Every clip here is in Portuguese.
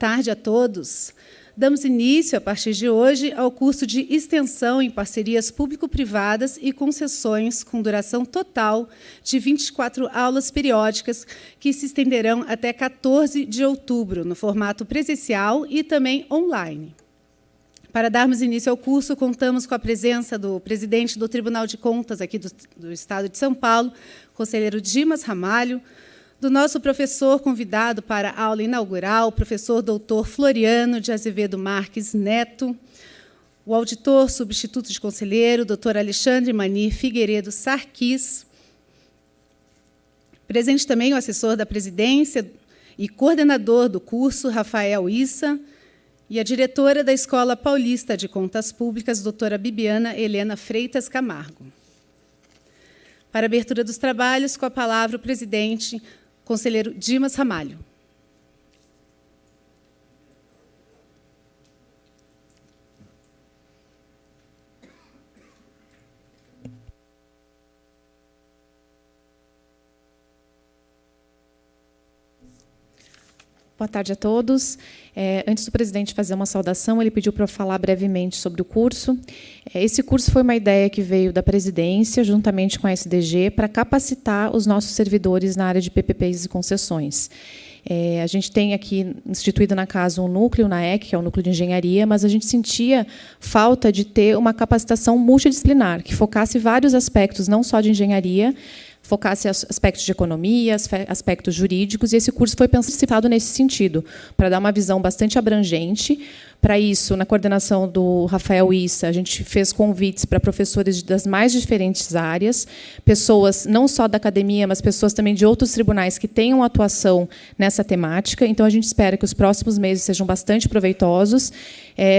tarde a todos. Damos início, a partir de hoje, ao curso de extensão em parcerias público-privadas e concessões com duração total de 24 aulas periódicas, que se estenderão até 14 de outubro, no formato presencial e também online. Para darmos início ao curso, contamos com a presença do presidente do Tribunal de Contas aqui do Estado de São Paulo, conselheiro Dimas Ramalho, do nosso professor convidado para a aula inaugural, o professor doutor Floriano de Azevedo Marques Neto, o auditor substituto de conselheiro, doutor Alexandre Mani Figueiredo Sarquis, presente também o assessor da presidência e coordenador do curso, Rafael Issa, e a diretora da Escola Paulista de Contas Públicas, doutora Bibiana Helena Freitas Camargo. Para a abertura dos trabalhos, com a palavra o presidente, conselheiro Dimas Ramalho. Boa tarde a todos. Antes do presidente fazer uma saudação, ele pediu para eu falar brevemente sobre o curso. Esse curso foi uma ideia que veio da presidência, juntamente com a SDG, para capacitar os nossos servidores na área de PPPs e concessões. A gente tem aqui instituído na casa um núcleo, na EC, que é o núcleo de engenharia, mas a gente sentia falta de ter uma capacitação multidisciplinar, que focasse vários aspectos, não só de engenharia, focasse aspectos de economia, aspectos jurídicos, e esse curso foi pensado nesse sentido, para dar uma visão bastante abrangente. Para isso, na coordenação do Rafael Issa, a gente fez convites para professores das mais diferentes áreas, pessoas não só da academia, mas pessoas também de outros tribunais que tenham atuação nessa temática. Então, a gente espera que os próximos meses sejam bastante proveitosos.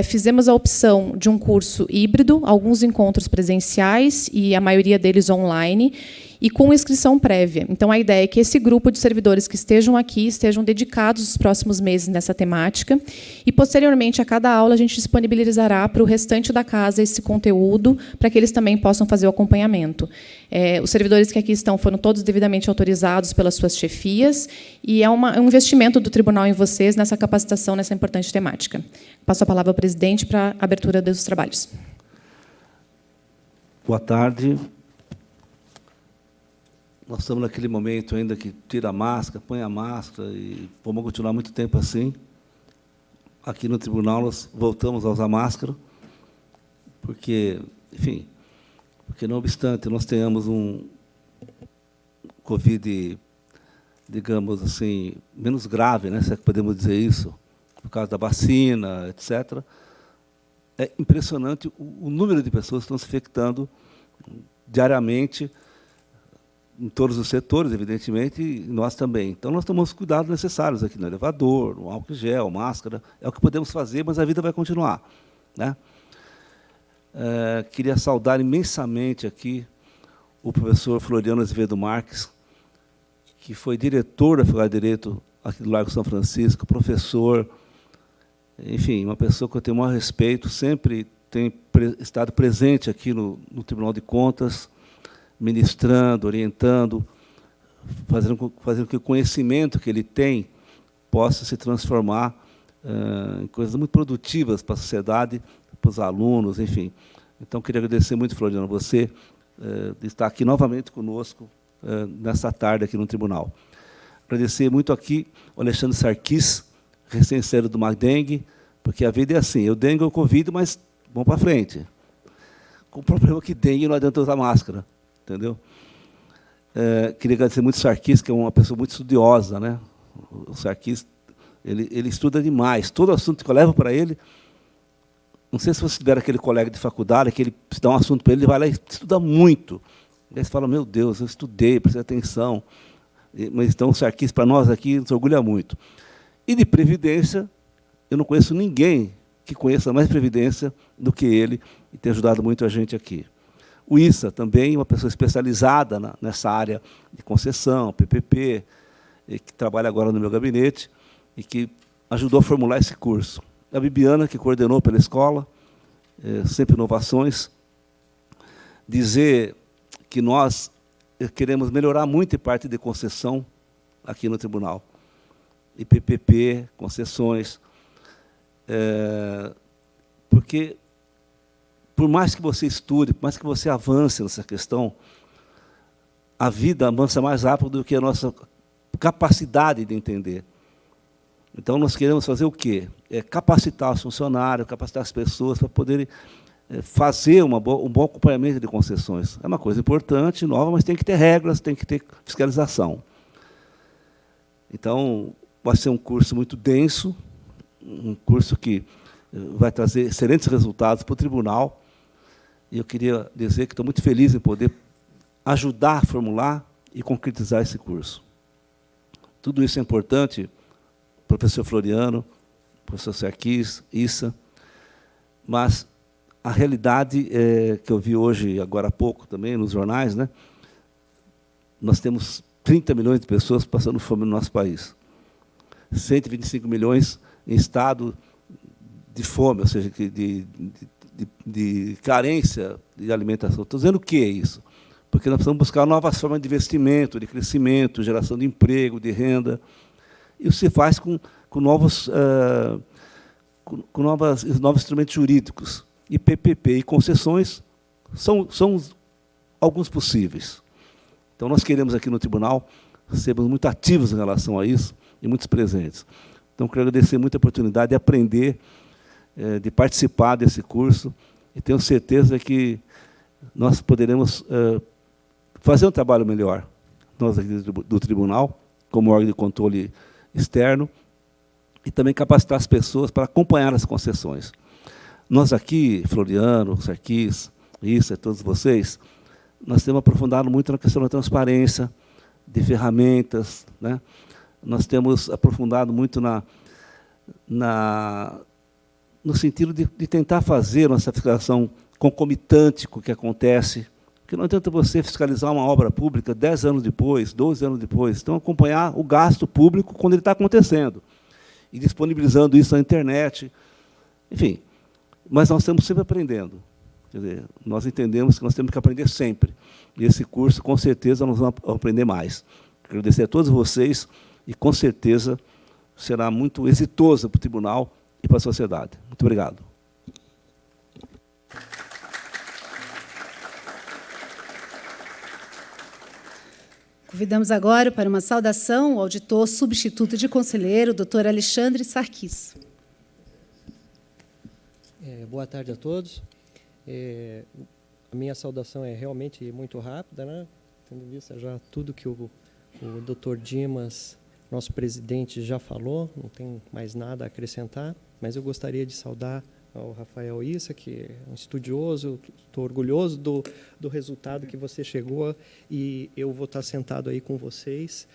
Fizemos a opção de um curso híbrido, alguns encontros presenciais e a maioria deles online, e com inscrição prévia. Então, a ideia é que esse grupo de servidores que estejam aqui estejam dedicados os próximos meses nessa temática, e, posteriormente, a cada aula, a gente disponibilizará para o restante da casa esse conteúdo, para que eles também possam fazer o acompanhamento. Os servidores que aqui estão foram todos devidamente autorizados pelas suas chefias, e é um investimento do tribunal em vocês, nessa capacitação, nessa importante temática. Passo a palavra ao presidente para a abertura dos trabalhos. Boa tarde. Nós estamos naquele momento ainda que tira a máscara, põe a máscara, e vamos continuar muito tempo assim. Aqui no tribunal, nós voltamos a usar máscara, porque, enfim, porque, não obstante, nós tenhamos um Covid, digamos assim, menos grave, né, se é que podemos dizer isso, por causa da vacina, etc. É impressionante o número de pessoas que estão se infectando diariamente, em todos os setores, evidentemente, e nós também. Então, nós tomamos os cuidados necessários aqui no elevador, no álcool gel, máscara, é o que podemos fazer, mas a vida vai continuar, né? Queria saudar imensamente aqui o professor Floriano Azevedo Marques, que foi diretor da Faculdade de Direito aqui do Largo São Francisco, professor, enfim, uma pessoa que eu tenho o maior respeito, sempre tem estado presente aqui no Tribunal de Contas, ministrando, orientando, fazendo com que o conhecimento que ele tem possa se transformar em coisas muito produtivas para a sociedade, para os alunos, enfim. Então, queria agradecer muito, Floriano, você de estar aqui novamente conosco nessa tarde aqui no tribunal. Agradecer muito aqui o Alexandre Sarquis, recém-saído do Dengue, porque a vida é assim, eu dengue ou Covid, mas vamos para frente. Com o problema que dengue não adianta usar máscara. Entendeu? Queria agradecer muito o Sarquis, que é uma pessoa muito estudiosa, né? O Sarquis, ele estuda demais. Todo assunto que eu levo para ele, não sei se você tiver aquele colega de faculdade, que ele se dá um assunto para ele, ele vai lá e estuda muito. E aí você fala, meu Deus, eu estudei, prestei atenção. Mas então o Sarquis, para nós aqui, nos orgulha muito. E de Previdência, eu não conheço ninguém que conheça mais Previdência do que ele, e tem ajudado muito a gente aqui. O Issa, também, uma pessoa especializada nessa área de concessão, PPP, que trabalha agora no meu gabinete, e que ajudou a formular esse curso. A Bibiana, que coordenou pela escola, sempre inovações. Dizer que nós queremos melhorar muito em parte de concessão aqui no tribunal. E PPP, concessões, Porque, por mais que você estude, por mais que você avance nessa questão, a vida avança mais rápido do que a nossa capacidade de entender. Então, nós queremos fazer o quê? Capacitar os funcionários, capacitar as pessoas para poderem fazer um bom acompanhamento de concessões. É uma coisa importante, nova, mas tem que ter regras, tem que ter fiscalização. Então, vai ser um curso muito denso, um curso que vai trazer excelentes resultados para o tribunal. E eu queria dizer que estou muito feliz em poder ajudar a formular e concretizar esse curso. Tudo isso é importante, professor Floriano, professor Sarkis, Issa, mas a realidade que eu vi hoje, agora há pouco, também, nos jornais, né? Nós temos 30 milhões de pessoas passando fome no nosso país. 125 milhões em estado de fome, ou seja, de carência de alimentação. Estou dizendo o que é isso? Porque nós precisamos buscar novas formas de investimento, de crescimento, geração de emprego, de renda. Isso se faz com novos instrumentos jurídicos. E PPP e concessões são alguns possíveis. Então, nós queremos aqui no tribunal sermos muito ativos em relação a isso e muitos presentes. Então, quero agradecer muito a oportunidade de aprender, de participar desse curso, e tenho certeza que nós poderemos fazer um trabalho melhor, nós aqui do tribunal, como órgão de controle externo, e também capacitar as pessoas para acompanhar as concessões. Nós aqui, Floriano, Sarkis, Issa, todos vocês, nós temos aprofundado muito na questão da transparência, de ferramentas, né? Nós temos aprofundado muito no sentido de tentar fazer nossa fiscalização concomitante com o que acontece, porque não adianta você fiscalizar uma obra pública 10 anos depois, 12 anos depois. Então, acompanhar o gasto público quando ele está acontecendo, e disponibilizando isso na internet. Enfim, mas nós estamos sempre aprendendo. Quer dizer, nós entendemos que nós temos que aprender sempre. E esse curso, com certeza, nós vamos aprender mais. Quero agradecer a todos vocês e, com certeza, será muito exitoso para o tribunal e para a sociedade. Muito obrigado. Convidamos agora para uma saudação o auditor substituto de conselheiro, doutor Alexandre Sarkis. Boa tarde a todos. A minha saudação é realmente muito rápida, né? Tendo em vista já tudo que o doutor Dimas, nosso presidente, já falou, não tem mais nada a acrescentar, mas eu gostaria de saudar ao Rafael Issa, que é um estudioso, estou orgulhoso do resultado que você chegou, e eu vou estar sentado aí com vocês,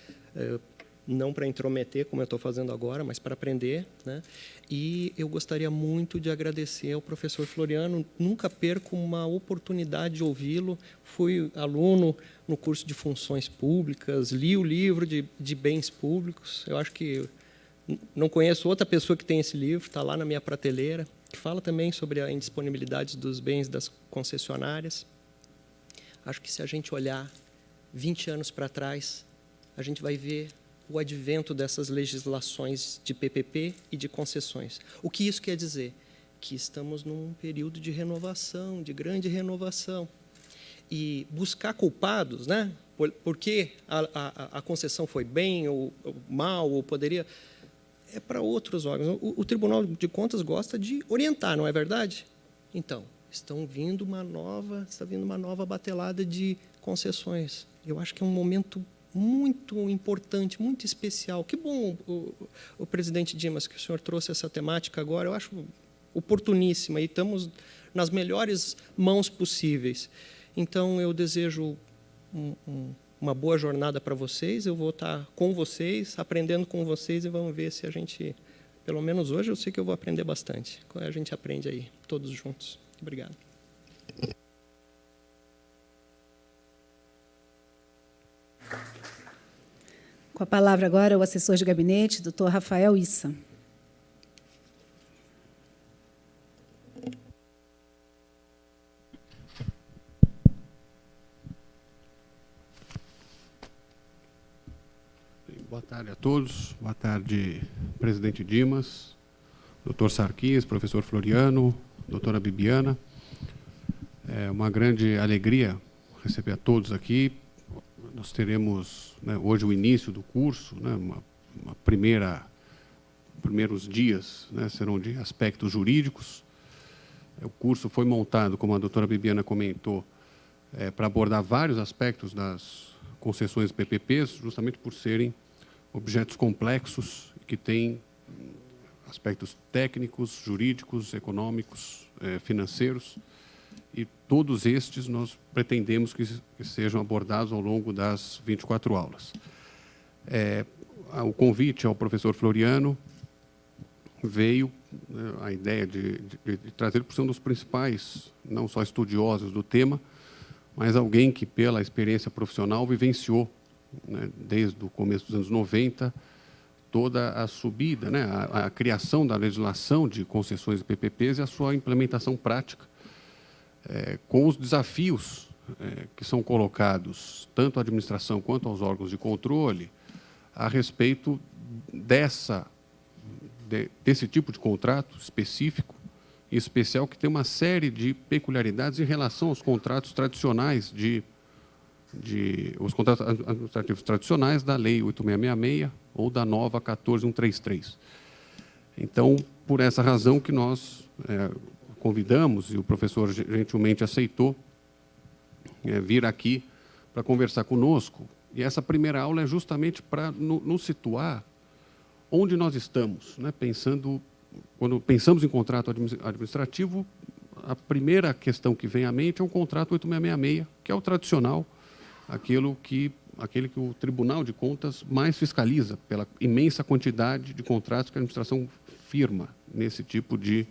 não para intrometer, como eu estou fazendo agora, mas para aprender, né? E eu gostaria muito de agradecer ao professor Floriano, nunca perco uma oportunidade de ouvi-lo, fui aluno no curso de funções públicas, li o livro de bens públicos, eu acho que não conheço outra pessoa que tem esse livro, está lá na minha prateleira, que fala também sobre a indisponibilidade dos bens das concessionárias. Acho que se a gente olhar 20 anos para trás, a gente vai ver o advento dessas legislações de PPP e de concessões. O que isso quer dizer? Que estamos num período de renovação, de grande renovação. E buscar culpados, né? Por que a concessão foi bem ou mal, ou poderia... É para outros órgãos. O Tribunal de Contas gosta de orientar, não é verdade? Então, está vindo uma nova batelada de concessões. Eu acho que é um momento muito importante, muito especial. Que bom, o presidente Dimas, que o senhor trouxe essa temática agora. Eu acho oportuníssima e estamos nas melhores mãos possíveis. Então, eu desejo uma boa jornada para vocês, eu vou estar com vocês, aprendendo com vocês, e vamos ver se a gente, pelo menos hoje, eu sei que eu vou aprender bastante. A gente aprende aí, todos juntos. Obrigado. Com a palavra agora o assessor de gabinete, doutor Rafael Issa. Boa tarde a todos. Boa tarde, presidente Dimas, Dr. Sarquis, professor Floriano, doutora Bibiana. É uma grande alegria receber a todos aqui. Nós teremos, né, hoje o início do curso, né, primeiros dias, né, serão de aspectos jurídicos. O curso foi montado, como a doutora Bibiana comentou, para abordar vários aspectos das concessões PPPs, justamente por serem objetos complexos que têm aspectos técnicos, jurídicos, econômicos, financeiros, e todos estes nós pretendemos que sejam abordados ao longo das 24 aulas. O convite ao professor Floriano veio, né, a ideia de trazer, por ser um dos principais, não só estudiosos do tema, mas alguém que, pela experiência profissional, vivenciou, né, desde o começo dos anos 90, toda a subida, né, a criação da legislação de concessões e PPPs e a sua implementação prática, com os desafios que são colocados, tanto à administração quanto aos órgãos de controle, a respeito desse tipo de contrato específico e especial, que tem uma série de peculiaridades em relação aos contratos tradicionais os contratos administrativos tradicionais da Lei 8666 ou da nova 14133. Então, por essa razão que nós convidamos, e o professor gentilmente aceitou vir aqui para conversar conosco. E essa primeira aula é justamente para nos situar onde nós estamos, né? Quando pensamos em contrato administrativo, a primeira questão que vem à mente é um contrato 8666, que é o tradicional, aquele que o Tribunal de Contas mais fiscaliza, pela imensa quantidade de contratos que a administração firma nesse tipo de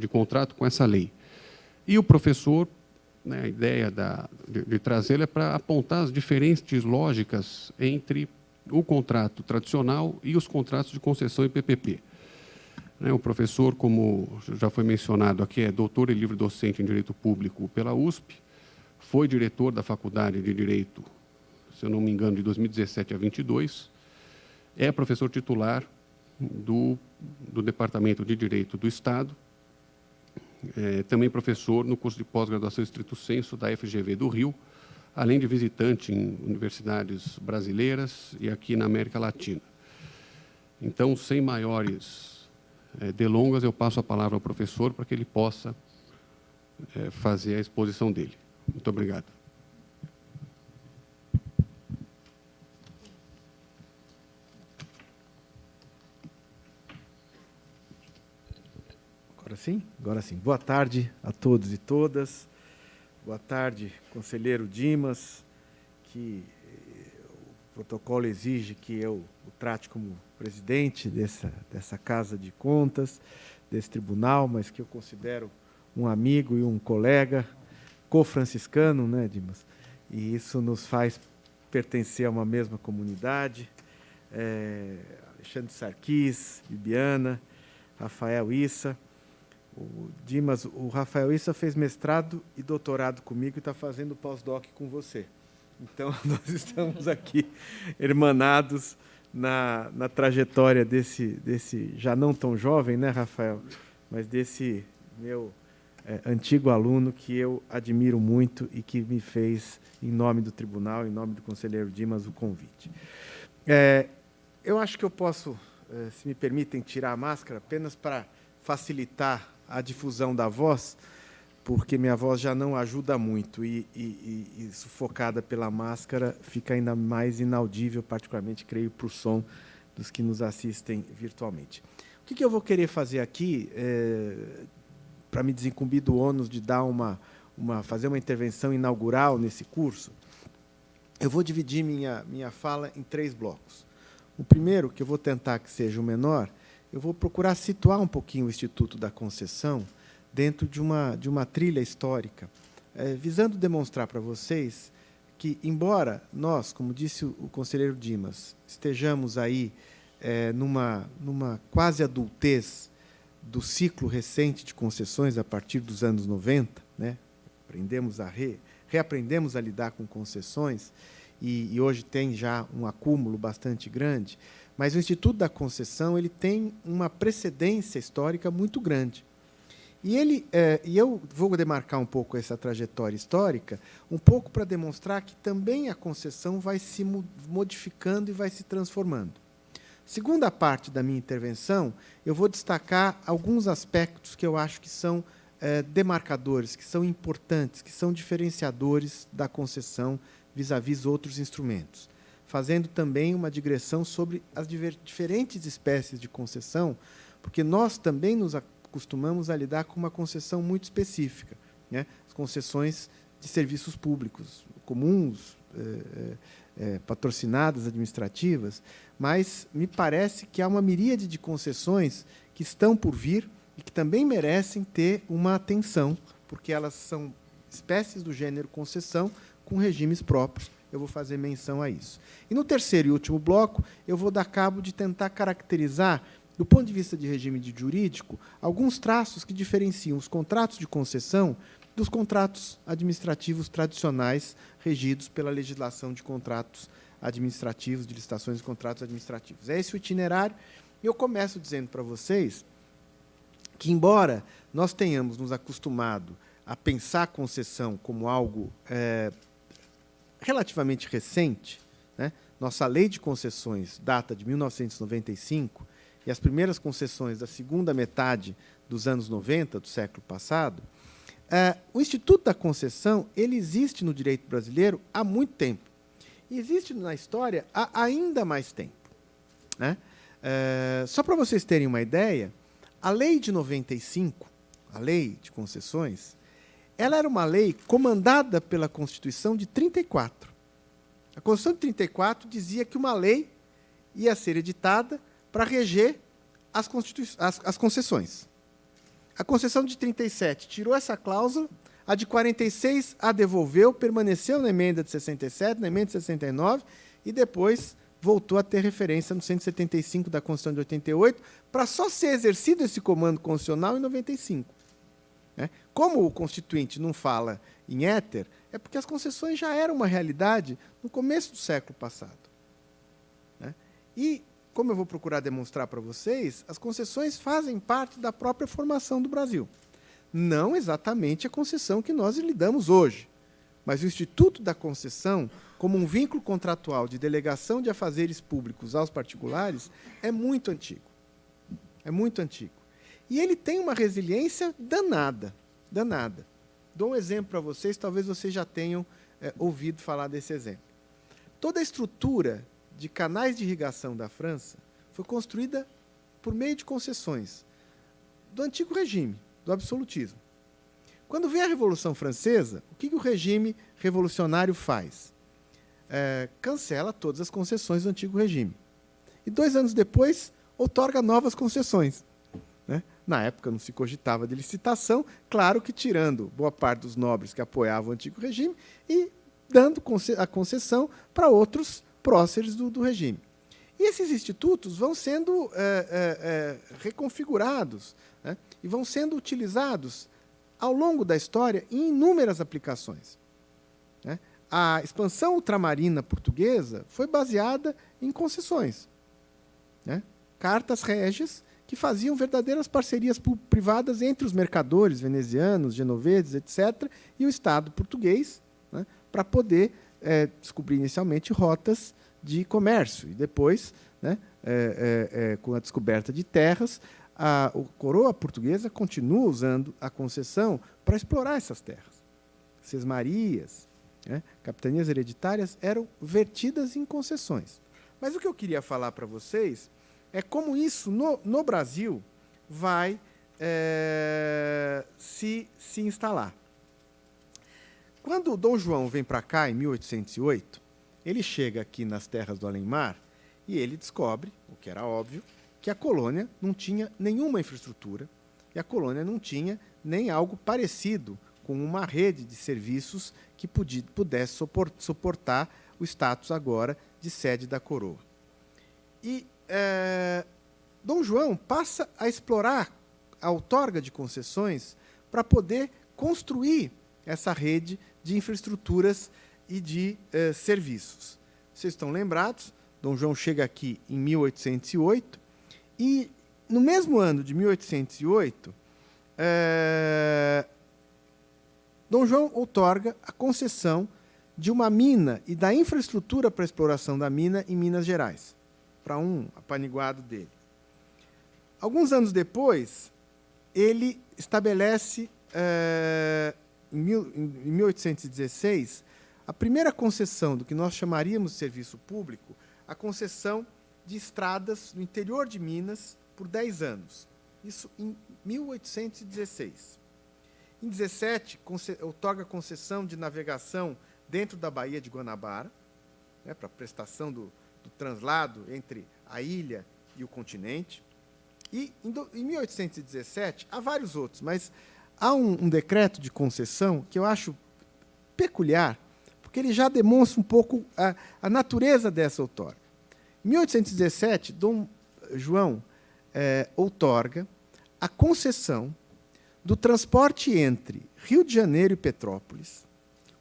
contrato com essa lei. E o professor, né, a ideia de trazê-lo é para apontar as diferentes lógicas entre o contrato tradicional e os contratos de concessão e PPP. O professor, como já foi mencionado aqui, é doutor e livre-docente em Direito Público pela USP, foi diretor da Faculdade de Direito, se eu não me engano, de 2017 a 2022, é professor titular do Departamento de Direito do Estado, também professor no curso de pós-graduação estrito sensu da FGV do Rio, além de visitante em universidades brasileiras e aqui na América Latina. Então, sem maiores delongas, eu passo a palavra ao professor para que ele possa fazer a exposição dele. Muito obrigado. Agora sim. Boa tarde a todos e todas. Boa tarde, conselheiro Dimas, que o protocolo exige que eu o trate como presidente dessa Casa de Contas, desse tribunal, mas que eu considero um amigo e um colega, co-franciscano, né, Dimas? E isso nos faz pertencer a uma mesma comunidade. Alexandre Sarquis, Bibiana, Rafael Issa. O Rafael Issa fez mestrado e doutorado comigo e está fazendo pós-doc com você. Então, nós estamos aqui hermanados na trajetória desse já não tão jovem, né, Rafael? Mas desse meu antigo aluno que eu admiro muito e que me fez, em nome do tribunal, em nome do conselheiro Dimas, o convite. Eu acho que eu posso, se me permitem, tirar a máscara apenas para facilitar a difusão da voz, porque minha voz já não ajuda muito e sufocada pela máscara fica ainda mais inaudível, particularmente, creio, para o som dos que nos assistem virtualmente. O que eu vou querer fazer aqui, para me desincumbir do ônus de dar fazer uma intervenção inaugural nesse curso, eu vou dividir minha fala em 3 blocos. O primeiro, que eu vou tentar que seja o menor, eu vou procurar situar um pouquinho o Instituto da Concessão dentro de uma trilha histórica, visando demonstrar para vocês que, embora nós, como disse o conselheiro Dimas, estejamos aí numa quase adultez do ciclo recente de concessões a partir dos anos 90, né? Reaprendemos a lidar com concessões, e hoje tem já um acúmulo bastante grande, Mas o Instituto da Concessão ele tem uma precedência histórica muito grande. E eu vou demarcar um pouco essa trajetória histórica, um pouco para demonstrar que também a concessão vai se modificando e vai se transformando. Segunda parte da minha intervenção, eu vou destacar alguns aspectos que eu acho que são demarcadores, que são importantes, que são diferenciadores da concessão vis-à-vis outros instrumentos, fazendo também uma digressão sobre as diferentes espécies de concessão, porque nós também nos acostumamos a lidar com uma concessão muito específica, né? As concessões de serviços públicos comuns, patrocinadas, administrativas, mas me parece que há uma miríade de concessões que estão por vir e que também merecem ter uma atenção, porque elas são espécies do gênero concessão com regimes próprios. Eu vou fazer menção a isso. E no terceiro e último bloco, eu vou dar cabo de tentar caracterizar, do ponto de vista de regime jurídico, alguns traços que diferenciam os contratos de concessão dos contratos administrativos tradicionais regidos pela legislação de contratos administrativos, de licitações de contratos administrativos. É esse o itinerário. E eu começo dizendo para vocês que, embora nós tenhamos nos acostumado a pensar a concessão como algo relativamente recente, né? Nossa lei de concessões data de 1995, e as primeiras concessões da segunda metade dos anos 90 do século passado, o Instituto da Concessão ele existe no direito brasileiro há muito tempo. E existe na história há ainda mais tempo, né? Só para vocês terem uma ideia, a lei de 95, a lei de concessões, ela era uma lei comandada pela Constituição de 34. A Constituição de 34 dizia que uma lei ia ser editada para reger as concessões. A concessão de 37 tirou essa cláusula, a de 46 a devolveu, permaneceu na emenda de 67, na emenda de 69, e depois voltou a ter referência no 175 da Constituição de 88, para só ser exercido esse comando constitucional em 95. Né? Como o Constituinte não fala em éter, é porque as concessões já eram uma realidade no começo do século passado. Né? E, como eu vou procurar demonstrar para vocês, as concessões fazem parte da própria formação do Brasil. Não exatamente a concessão que nós lidamos hoje, mas o Instituto da Concessão, como um vínculo contratual de delegação de afazeres públicos aos particulares, é muito antigo. É muito antigo. E ele tem uma resiliência danada, danada. Dou um exemplo para vocês, talvez vocês já tenham ouvido falar desse exemplo. Toda a estrutura de canais de irrigação da França foi construída por meio de concessões do antigo regime, do absolutismo. Quando vem a Revolução Francesa, o que o regime revolucionário faz? Cancela todas as concessões do antigo regime. E 2 anos depois, outorga novas concessões. Né? Na época não se cogitava de licitação, claro que tirando boa parte dos nobres que apoiavam o antigo regime e dando a concessão para outros próceres do regime. E esses institutos vão sendo reconfigurados, né? E vão sendo utilizados ao longo da história em inúmeras aplicações. Né? A expansão ultramarina portuguesa foi baseada em concessões. Né? Cartas régias que faziam verdadeiras parcerias privadas entre os mercadores venezianos, genoveses, etc., e o Estado português, né, para poder descobrir inicialmente rotas de comércio. E depois, né, com a descoberta de terras, a coroa portuguesa continua usando a concessão para explorar essas terras. Sesmarias, né, capitanias hereditárias eram vertidas em concessões. Mas o que eu queria falar para vocês é como isso, no Brasil, vai se instalar. Quando o Dom João vem para cá, em 1808, ele chega aqui nas terras do Além-Mar e ele descobre, o que era óbvio, que a colônia não tinha nenhuma infraestrutura e a colônia não tinha nem algo parecido com uma rede de serviços que pudesse suportar o status agora de sede da coroa. E Dom João passa a explorar a outorga de concessões para poder construir essa rede de infraestruturas e de serviços. Vocês estão lembrados, Dom João chega aqui em 1808, e no mesmo ano de 1808, Dom João outorga a concessão de uma mina e da infraestrutura para a exploração da mina em Minas Gerais, para um apaniguado dele. Alguns anos depois, ele estabelece, em 1816, a primeira concessão do que nós chamaríamos de serviço público, a concessão de estradas no interior de Minas por 10 anos. Isso em 1816. Em 17, outorga a concessão de navegação dentro da Baía de Guanabara, né, para prestação do translado entre a ilha e o continente. E, em 1817, há vários outros, mas há um decreto de concessão que eu acho peculiar, porque ele já demonstra um pouco a natureza dessa outorga. Em 1817, Dom João outorga a concessão do transporte entre Rio de Janeiro e Petrópolis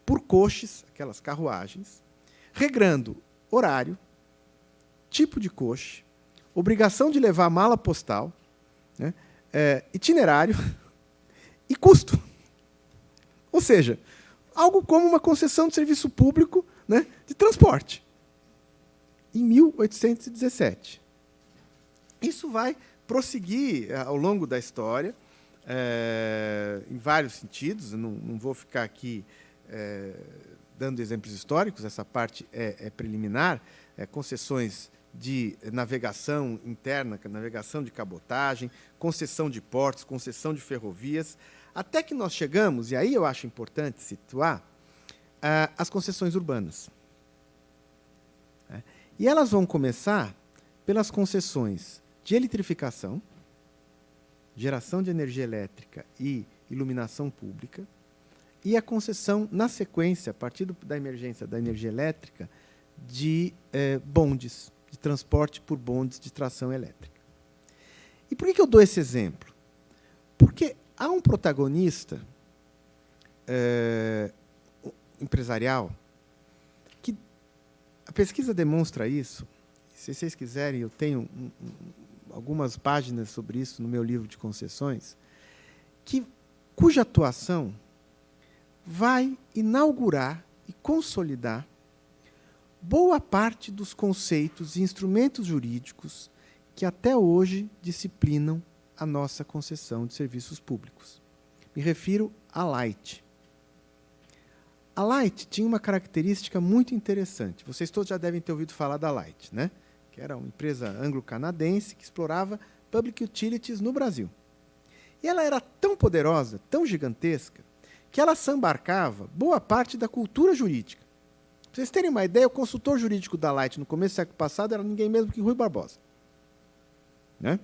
por coches, aquelas carruagens, regrando horário, tipo de coche, obrigação de levar mala postal, né, itinerário e custo. Ou seja, algo como uma concessão de serviço público, né, de transporte. Em 1817. Isso vai prosseguir ao longo da história, em vários sentidos. Não vou ficar aqui dando exemplos históricos, essa parte é preliminar, concessões de navegação interna, navegação de cabotagem, concessão de portos, concessão de ferrovias, até que nós chegamos, e aí eu acho importante situar, as concessões urbanas. E elas vão começar pelas concessões de eletrificação, geração de energia elétrica e iluminação pública, e a concessão, na sequência, a partir da emergência da energia elétrica, de bondes, de transporte por bondes de tração elétrica. E por que eu dou esse exemplo? Porque há um protagonista empresarial que a pesquisa demonstra isso. Se vocês quiserem, eu tenho algumas páginas sobre isso no meu livro de concessões, cuja atuação vai inaugurar e consolidar boa parte dos conceitos e instrumentos jurídicos que até hoje disciplinam a nossa concessão de serviços públicos. Me refiro à Light. A Light tinha uma característica muito interessante. Vocês todos já devem ter ouvido falar da Light, né? Que era uma empresa anglo-canadense que explorava public utilities no Brasil. E ela era tão poderosa, tão gigantesca, que ela sambarcava boa parte da cultura jurídica. Para vocês terem uma ideia, o consultor jurídico da Light no começo do século passado era ninguém mesmo que Rui Barbosa. Né?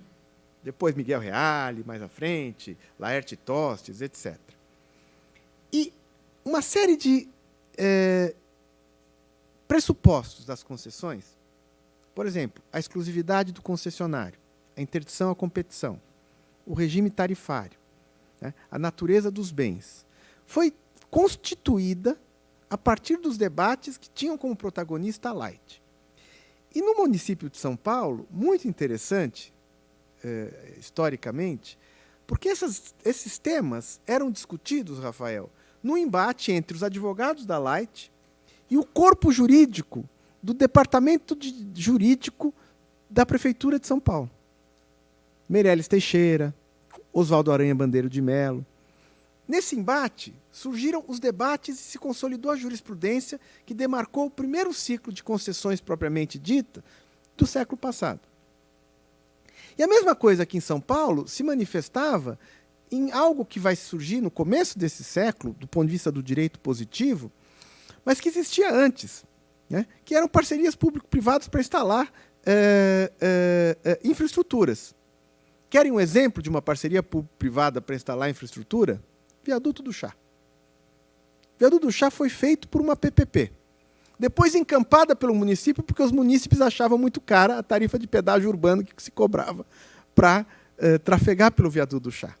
Depois Miguel Reale, mais à frente, Laerte Tostes, etc. E uma série de pressupostos das concessões, por exemplo, a exclusividade do concessionário, a interdição à competição, o regime tarifário, né, a natureza dos bens, foi constituída a partir dos debates que tinham como protagonista a Light. E no município de São Paulo, muito interessante, historicamente, porque esses temas eram discutidos, Rafael, no embate entre os advogados da Light e o corpo jurídico do departamento jurídico da Prefeitura de São Paulo. Meirelles Teixeira, Oswaldo Aranha Bandeiro de Melo. Nesse embate, surgiram os debates e se consolidou a jurisprudência que demarcou o primeiro ciclo de concessões propriamente dita do século passado. E a mesma coisa aqui em São Paulo se manifestava em algo que vai surgir no começo desse século, do ponto de vista do direito positivo, mas que existia antes, né? Que eram parcerias público-privadas para instalar infraestruturas. Querem um exemplo de uma parceria público-privada para instalar infraestrutura? Viaduto do Chá. Viaduto do Chá foi feito por uma PPP. Depois encampada pelo município, porque os munícipes achavam muito cara a tarifa de pedágio urbano que se cobrava para trafegar pelo Viaduto do Chá.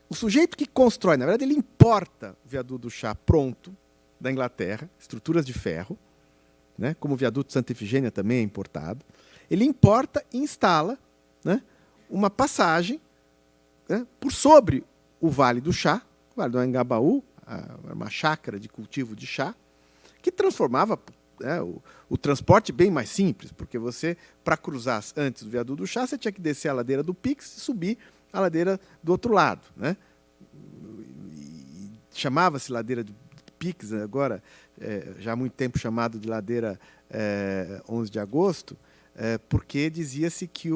O sujeito que constrói, na verdade, ele importa o Viaduto do Chá pronto da Inglaterra, estruturas de ferro, né, como o viaduto Santa Efigênia também é importado, ele importa e instala, né, uma passagem, né, por sobre o Vale do Chá, o Vale do Anhangabaú, uma chácara de cultivo de chá, que transformava, né, o transporte bem mais simples, porque você, para cruzar antes do viaduto do Chá, você tinha que descer a ladeira do Pix e subir a ladeira do outro lado, né? Chamava-se ladeira do Pix, agora, já há muito tempo chamado de ladeira 11 de agosto, porque dizia-se que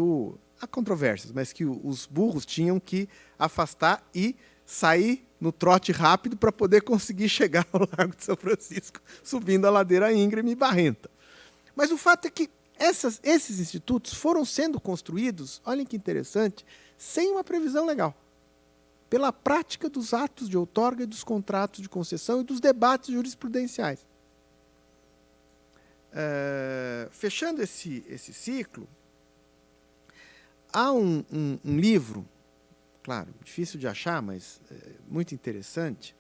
há controvérsias, mas que os burros tinham que afastar e sair no trote rápido para poder conseguir chegar ao Largo de São Francisco, subindo a ladeira íngreme e barrenta. Mas o fato é que esses institutos foram sendo construídos, olhem que interessante, sem uma previsão legal, pela prática dos atos de outorga e dos contratos de concessão e dos debates jurisprudenciais. Fechando esse ciclo, há um livro, claro, difícil de achar, mas muito interessante,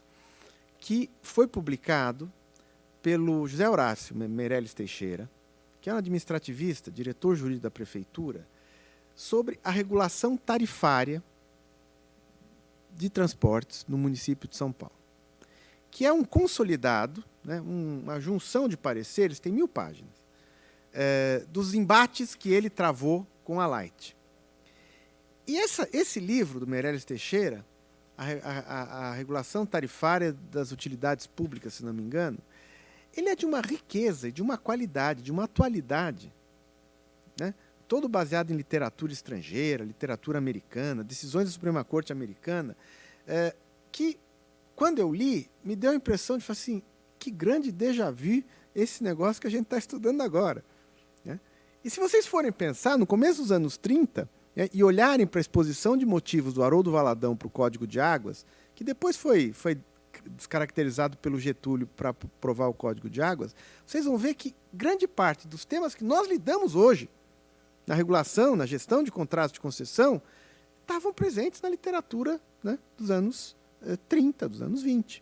que foi publicado pelo José Horácio Meirelles Teixeira, que é um administrativista, diretor jurídico da prefeitura, sobre a regulação tarifária de transportes no município de São Paulo, que é um consolidado, né, uma junção de pareceres, tem 1000 páginas, dos embates que ele travou com a Light. E esse livro do Meirelles Teixeira, a regulação tarifária das utilidades públicas, se não me engano, ele é de uma riqueza, de uma qualidade, de uma atualidade, né? Todo baseado em literatura estrangeira, literatura americana, decisões da Suprema Corte americana, que, quando eu li, me deu a impressão de falar assim, que grande déjà vu esse negócio que a gente está estudando agora, né? E se vocês forem pensar, no começo dos anos 30, e olharem para a exposição de motivos do Haroldo Valadão para o Código de Águas, que depois foi descaracterizado pelo Getúlio para provar o Código de Águas, vocês vão ver que grande parte dos temas que nós lidamos hoje, na regulação, na gestão de contratos de concessão, estavam presentes na literatura, né, dos anos 30, dos anos 20.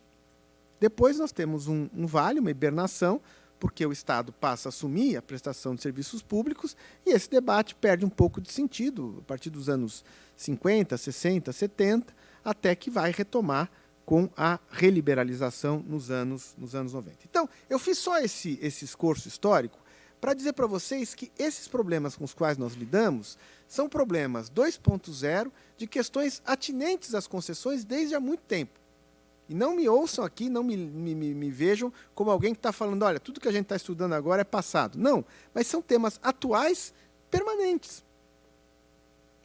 Depois nós temos um vale, uma hibernação, porque o Estado passa a assumir a prestação de serviços públicos e esse debate perde um pouco de sentido a partir dos anos 50, 60, 70, até que vai retomar com a reliberalização nos anos 90. Então, eu fiz só esse esforço histórico para dizer para vocês que esses problemas com os quais nós lidamos são problemas 2.0 de questões atinentes às concessões desde há muito tempo. E não me ouçam aqui, não me vejam como alguém que está falando, olha, tudo que a gente está estudando agora é passado. Não, mas são temas atuais permanentes.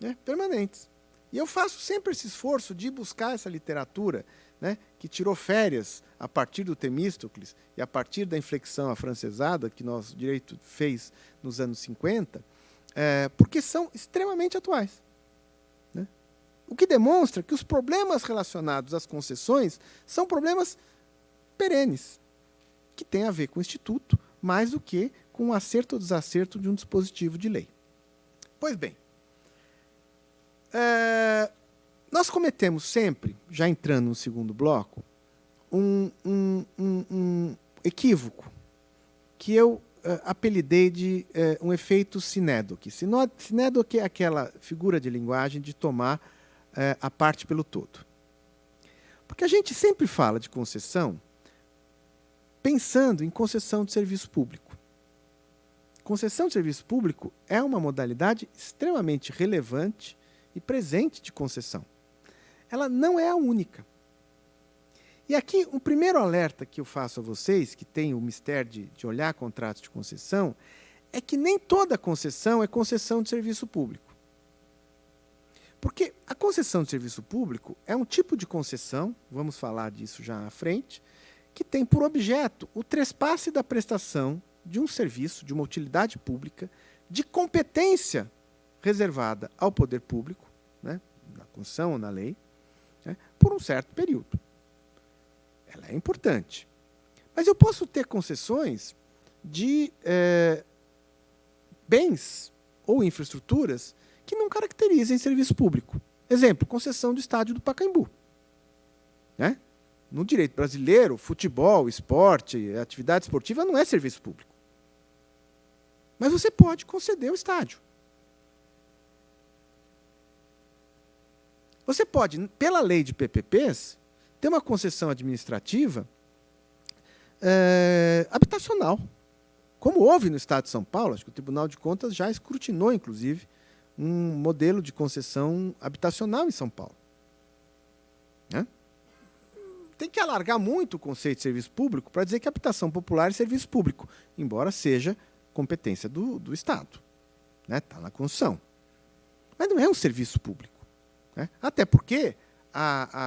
Né? Permanentes. E eu faço sempre esse esforço de buscar essa literatura, né, que tirou férias a partir do Temístocles e a partir da inflexão afrancesada que nosso direito fez nos anos 50, porque são extremamente atuais. O que demonstra que os problemas relacionados às concessões são problemas perenes, que têm a ver com o Instituto, mais do que com o acerto ou desacerto de um dispositivo de lei. Pois bem, nós cometemos sempre, já entrando no segundo bloco, um equívoco que eu apelidei de um efeito sinédoque. Sinédoque é aquela figura de linguagem de tomar a parte pelo todo. Porque a gente sempre fala de concessão pensando em concessão de serviço público. Concessão de serviço público é uma modalidade extremamente relevante e presente de concessão. Ela não é a única. E aqui, o primeiro alerta que eu faço a vocês, que tem o mistério de olhar contratos de concessão, é que nem toda concessão é concessão de serviço público. Porque a concessão de serviço público é um tipo de concessão, vamos falar disso já à frente, que tem por objeto o trespasse da prestação de um serviço, de uma utilidade pública, de competência reservada ao poder público, né, na Constituição ou na lei, né, por um certo período. Ela é importante. Mas eu posso ter concessões de bens ou infraestruturas que não caracterizem serviço público. Exemplo, concessão do estádio do Pacaembu. Né? No direito brasileiro, futebol, esporte, atividade esportiva não é serviço público. Mas você pode conceder o estádio. Você pode, pela lei de PPPs, ter uma concessão administrativa habitacional, como houve no Estado de São Paulo. Acho que o Tribunal de Contas já escrutinou, inclusive, um modelo de concessão habitacional em São Paulo. Né? Tem que alargar muito o conceito de serviço público para dizer que habitação popular é serviço público, embora seja competência do Estado. Está na Constituição. Mas não é um serviço público. Né? Até porque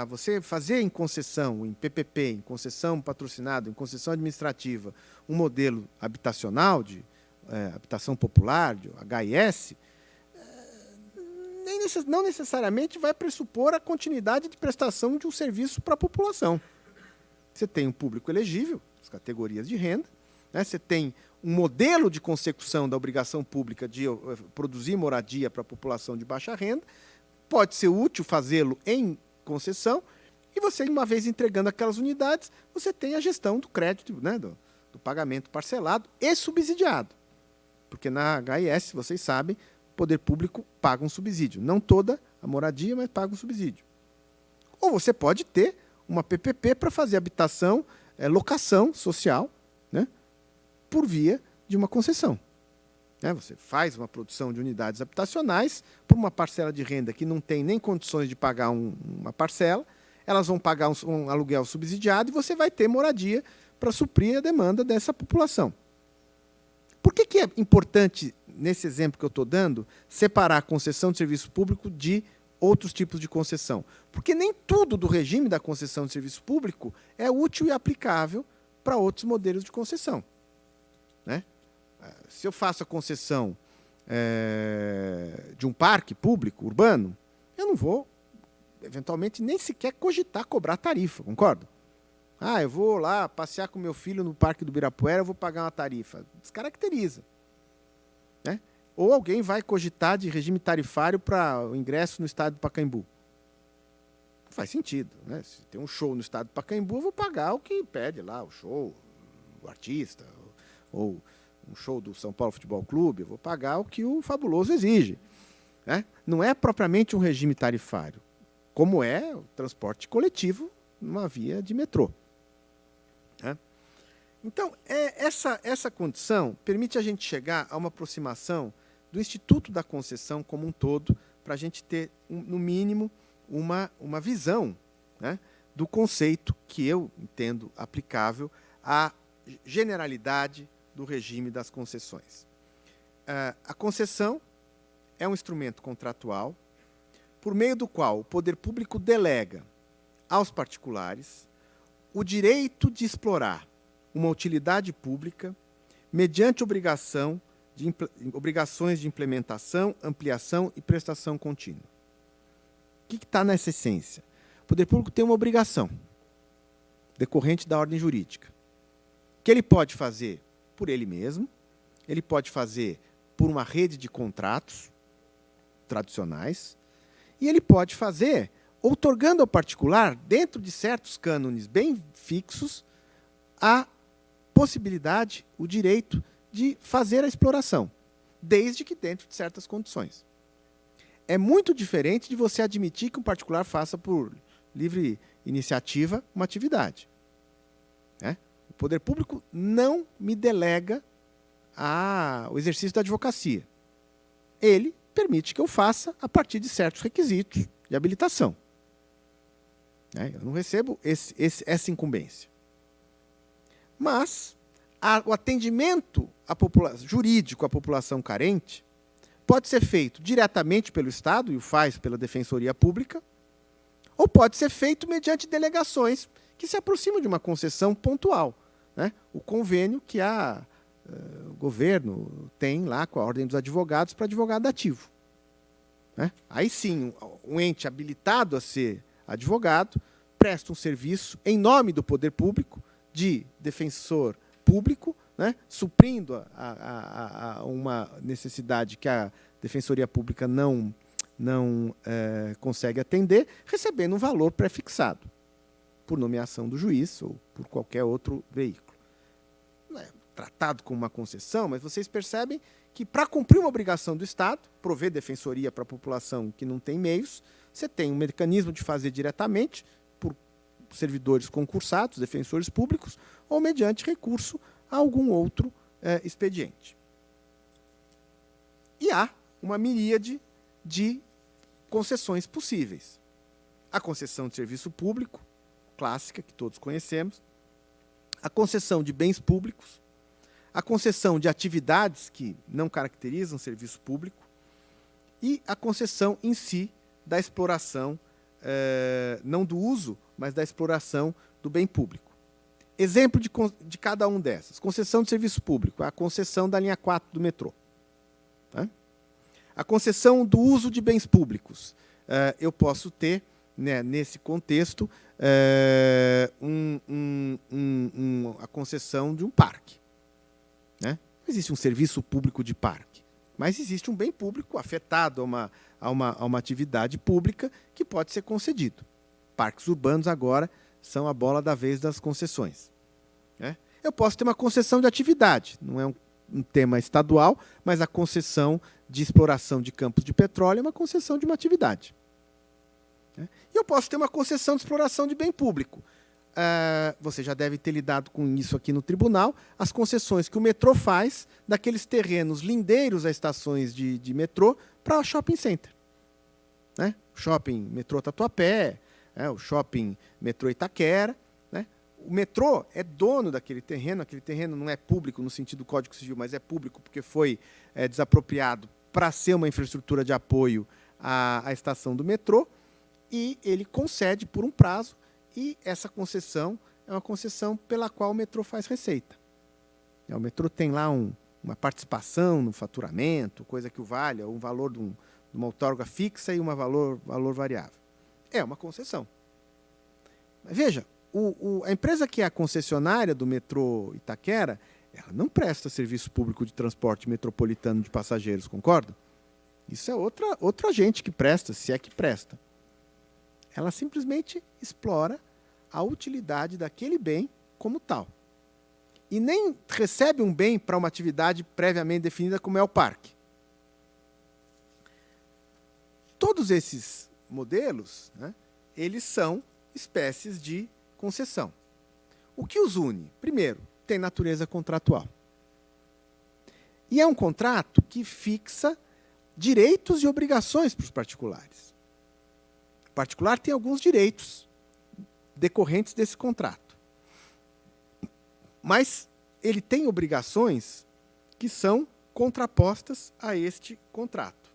você fazer em concessão, em PPP, em concessão patrocinada, em concessão administrativa, um modelo habitacional, de habitação popular, de HIS, não necessariamente vai pressupor a continuidade de prestação de um serviço para a população. Você tem um público elegível, as categorias de renda, né? Você tem um modelo de consecução da obrigação pública de produzir moradia para a população de baixa renda. Pode ser útil fazê-lo em concessão, e você, uma vez entregando aquelas unidades, você tem a gestão do crédito, né, do pagamento parcelado e subsidiado. Porque na HIS, vocês sabem, o poder público paga um subsídio. Não toda a moradia, mas paga um subsídio. Ou você pode ter uma PPP para fazer habitação, locação social, né, por via de uma concessão. Você faz uma produção de unidades habitacionais por uma parcela de renda que não tem nem condições de pagar uma parcela, elas vão pagar um aluguel subsidiado e você vai ter moradia para suprir a demanda dessa população. Por que é importante, nesse exemplo que eu estou dando, separar a concessão de serviço público de outros tipos de concessão? Porque nem tudo do regime da concessão de serviço público é útil e aplicável para outros modelos de concessão. Né? Se eu faço a concessão de um parque público, urbano, eu não vou, eventualmente, nem sequer cogitar cobrar tarifa, concorda? Eu vou lá passear com meu filho no Parque do Ibirapuera, eu vou pagar uma tarifa. Descaracteriza. Né? Ou alguém vai cogitar de regime tarifário para o ingresso no estádio do Pacaembu. Não faz sentido. Né? Se tem um show no estádio do Pacaembu, eu vou pagar o que pede lá, o show, o artista, ou um show do São Paulo Futebol Clube, eu vou pagar o que o fabuloso exige. Né? Não é propriamente um regime tarifário, como é o transporte coletivo numa via de metrô. Né? Então, essa condição permite a gente chegar a uma aproximação do Instituto da Concessão como um todo, para a gente ter, no mínimo, uma visão, né, do conceito que eu entendo aplicável à generalidade do regime das concessões. A concessão é um instrumento contratual por meio do qual o poder público delega aos particulares o direito de explorar uma utilidade pública mediante obrigações de implementação, ampliação e prestação contínua. O que está nessa essência? O poder público tem uma obrigação decorrente da ordem jurídica, que ele pode fazer por ele mesmo, ele pode fazer por uma rede de contratos tradicionais, e ele pode fazer outorgando ao particular, dentro de certos cânones bem fixos, a possibilidade, o direito de fazer a exploração, desde que dentro de certas condições. É muito diferente de você admitir que um particular faça por livre iniciativa uma atividade. Né? O poder público não me delega o exercício da advocacia. Ele permite que eu faça a partir de certos requisitos de habilitação. Eu não recebo essa incumbência. Mas o atendimento jurídico à população carente pode ser feito diretamente pelo Estado, e o faz pela Defensoria Pública, ou pode ser feito mediante delegações que se aproximam de uma concessão pontual. Né? O convênio que o governo tem lá com a Ordem dos Advogados para advogado ativo. Né? Aí sim, um ente habilitado a ser advogado presta um serviço em nome do poder público, de defensor público, né, suprindo uma necessidade que a Defensoria Pública não consegue atender, recebendo um valor pré-fixado, por nomeação do juiz ou por qualquer outro veículo. Não é tratado como uma concessão, mas vocês percebem que, para cumprir uma obrigação do Estado, prover defensoria para a população que não tem meios, você tem um mecanismo de fazer diretamente por servidores concursados, defensores públicos, ou mediante recurso a algum outro expediente. E há uma miríade de concessões possíveis. A concessão de serviço público, clássica, que todos conhecemos, a concessão de bens públicos, a concessão de atividades que não caracterizam serviço público e a concessão em si da exploração, não do uso, mas da exploração do bem público. Exemplo de cada um dessas. Concessão de serviço público, a concessão da linha 4 do metrô. Tá? A concessão do uso de bens públicos. Eu posso ter, né, nesse contexto, a concessão de um parque. Né? Não existe um serviço público de parque, mas existe um bem público afetado a uma atividade pública que pode ser concedido. Parques urbanos agora são a bola da vez das concessões. Né? Eu posso ter uma concessão de atividade, não é um tema estadual, mas a concessão de exploração de campos de petróleo é uma concessão de uma atividade. Né? E eu posso ter uma concessão de exploração de bem público. Você já deve ter lidado com isso aqui no tribunal, as concessões que o metrô faz daqueles terrenos lindeiros a estações de metrô para shopping center. Né? O shopping metrô Tatuapé, o shopping metrô Itaquera. Né? O metrô é dono daquele terreno, aquele terreno não é público no sentido do Código Civil, mas é público porque foi desapropriado para ser uma infraestrutura de apoio à estação do metrô, e ele concede por um prazo. E essa concessão é uma concessão pela qual o metrô faz receita. O metrô tem lá uma participação no faturamento, coisa que o valha, um valor de uma outorga fixa e um valor variável. É uma concessão. Mas veja, a empresa que é a concessionária do metrô Itaquera, ela não presta serviço público de transporte metropolitano de passageiros, concorda? Isso é outra agente que presta, se é que presta. Ela simplesmente explora a utilidade daquele bem como tal. E nem recebe um bem para uma atividade previamente definida como é o parque. Todos esses modelos, né, eles são espécies de concessão. O que os une? Primeiro, tem natureza contratual. E é um contrato que fixa direitos e obrigações para os particulares. O particular tem alguns direitos decorrentes desse contrato. Mas ele tem obrigações que são contrapostas a este contrato.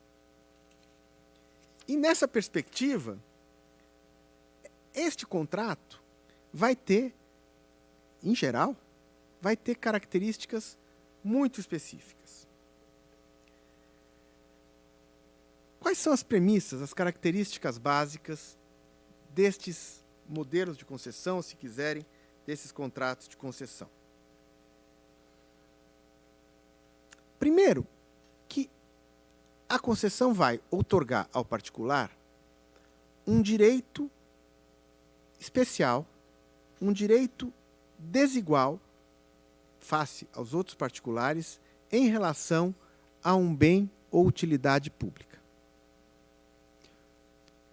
E nessa perspectiva, este contrato vai ter, em geral, vai ter características muito específicas. Quais são as premissas, as características básicas destes modelos de concessão, se quiserem, desses contratos de concessão? Primeiro, que a concessão vai outorgar ao particular um direito especial, um direito desigual face aos outros particulares em relação a um bem ou utilidade pública.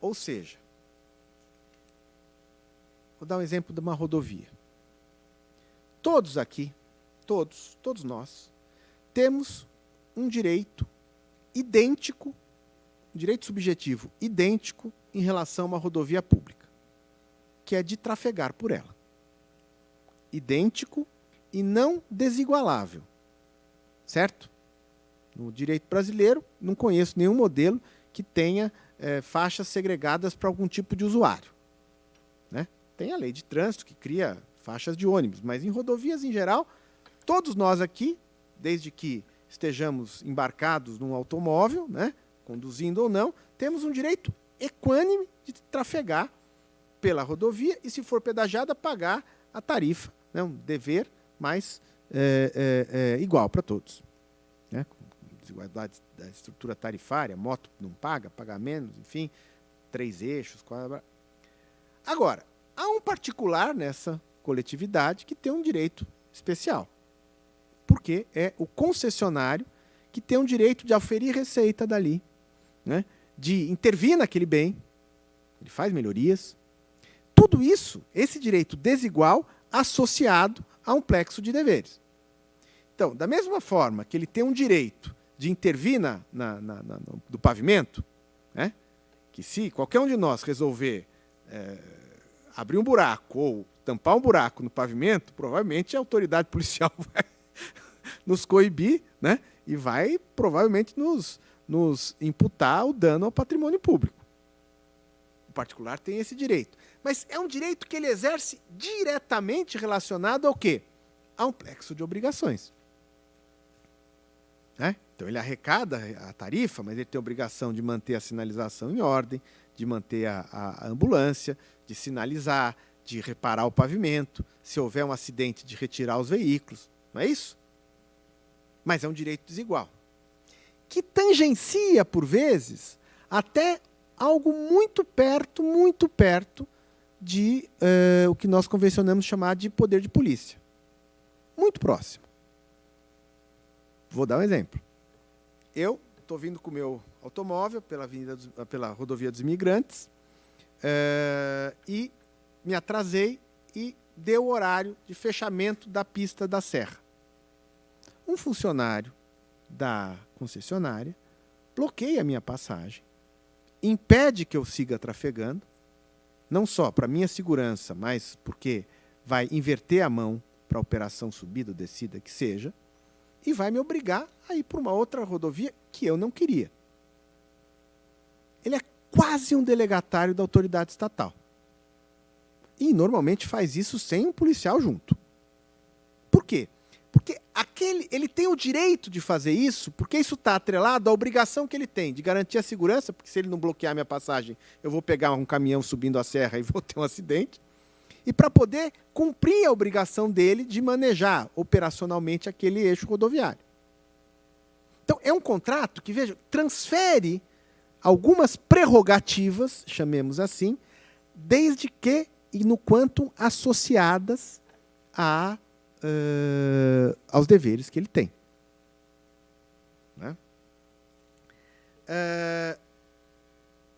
Ou seja, vou dar um exemplo de uma rodovia. Todos aqui, todos nós, temos um direito idêntico, um direito subjetivo idêntico em relação a uma rodovia pública, que é de trafegar por ela. Idêntico e não desigualável. Certo? No direito brasileiro, não conheço nenhum modelo que tenha faixas segregadas para algum tipo de usuário. Né? Tem a lei de trânsito que cria faixas de ônibus, mas em rodovias em geral, todos nós aqui, desde que estejamos embarcados num automóvel, né, conduzindo ou não, temos um direito equânime de trafegar pela rodovia e, se for pedagiada, pagar a tarifa, né, um dever, mas igual para todos. Né? Desigualdade da estrutura tarifária, moto não paga, paga menos, enfim, 3 eixos. Agora, há um particular nessa coletividade que tem um direito especial, porque é o concessionário que tem um direito de aferir receita dali, né? De intervir naquele bem, ele faz melhorias. Tudo isso, esse direito desigual, associado a um plexo de deveres. Então, da mesma forma que ele tem um direito de intervir do pavimento, né? Que se qualquer um de nós resolver abrir um buraco ou tampar um buraco no pavimento, provavelmente a autoridade policial vai nos coibir, né? E vai provavelmente nos imputar o dano ao patrimônio público. O particular tem esse direito. Mas é um direito que ele exerce diretamente relacionado ao quê? A um plexo de obrigações. Né? Então ele arrecada a tarifa, mas ele tem a obrigação de manter a sinalização em ordem, de manter a ambulância, de sinalizar, de reparar o pavimento, se houver um acidente, de retirar os veículos. Não é isso? Mas é um direito desigual, que tangencia, por vezes, até algo muito perto de o que nós convencionamos chamar de poder de polícia. Muito próximo. Vou dar um exemplo. Eu estou vindo com o meu automóvel pela rodovia dos Imigrantes e me atrasei e deu o horário de fechamento da pista da Serra. Um funcionário da concessionária bloqueia a minha passagem, impede que eu siga trafegando, não só para minha segurança, mas porque vai inverter a mão para a operação subida ou descida que seja, e vai me obrigar a ir para uma outra rodovia que eu não queria. Ele é quase um delegatário da autoridade estatal. E normalmente faz isso sem um policial junto. Por quê? Porque ele tem o direito de fazer isso, porque isso está atrelado à obrigação que ele tem de garantir a segurança, porque se ele não bloquear minha passagem, eu vou pegar um caminhão subindo a serra e vou ter um acidente. E para poder cumprir a obrigação dele de manejar operacionalmente aquele eixo rodoviário. Então, é um contrato que, veja, transfere algumas prerrogativas, chamemos assim, desde que e no quanto associadas aos deveres que ele tem. Né?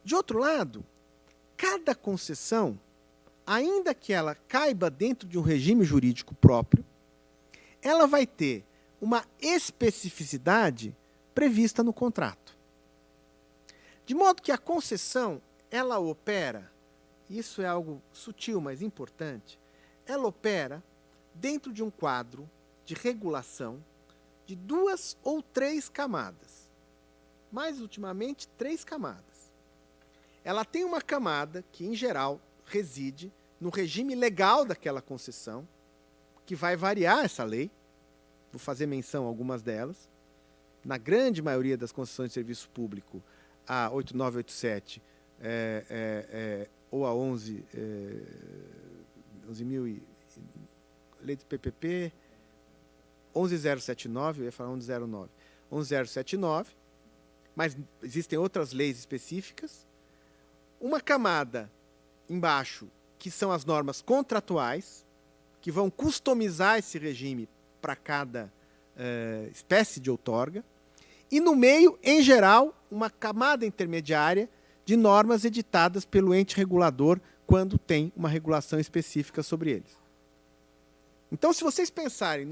De outro lado, cada concessão, ainda que ela caiba dentro de um regime jurídico próprio, ela vai ter uma especificidade prevista no contrato. De modo que a concessão, ela opera, isso é algo sutil, mas importante, ela opera dentro de um quadro de regulação de 2 ou 3 camadas. Mais ultimamente, 3 camadas. Ela tem uma camada que, em geral, reside no regime legal daquela concessão, que vai variar essa lei. Vou fazer menção a algumas delas. Na grande maioria das concessões de serviço público, a 8987 ou a 11.000 lei do PPP, 11079, eu ia falar 109, 11079, mas existem outras leis específicas. Uma camada embaixo, que são as normas contratuais, que vão customizar esse regime para cada espécie de outorga. E no meio, em geral, uma camada intermediária de normas editadas pelo ente regulador quando tem uma regulação específica sobre eles. Então, se vocês pensarem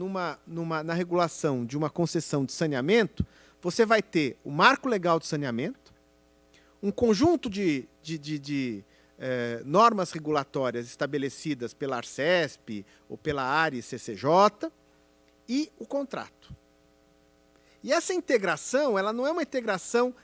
na regulação de uma concessão de saneamento, você vai ter o marco legal de saneamento, um conjunto de normas regulatórias estabelecidas pela Arcesp ou pela ARES CCJ e o contrato. E essa integração, ela não é uma integração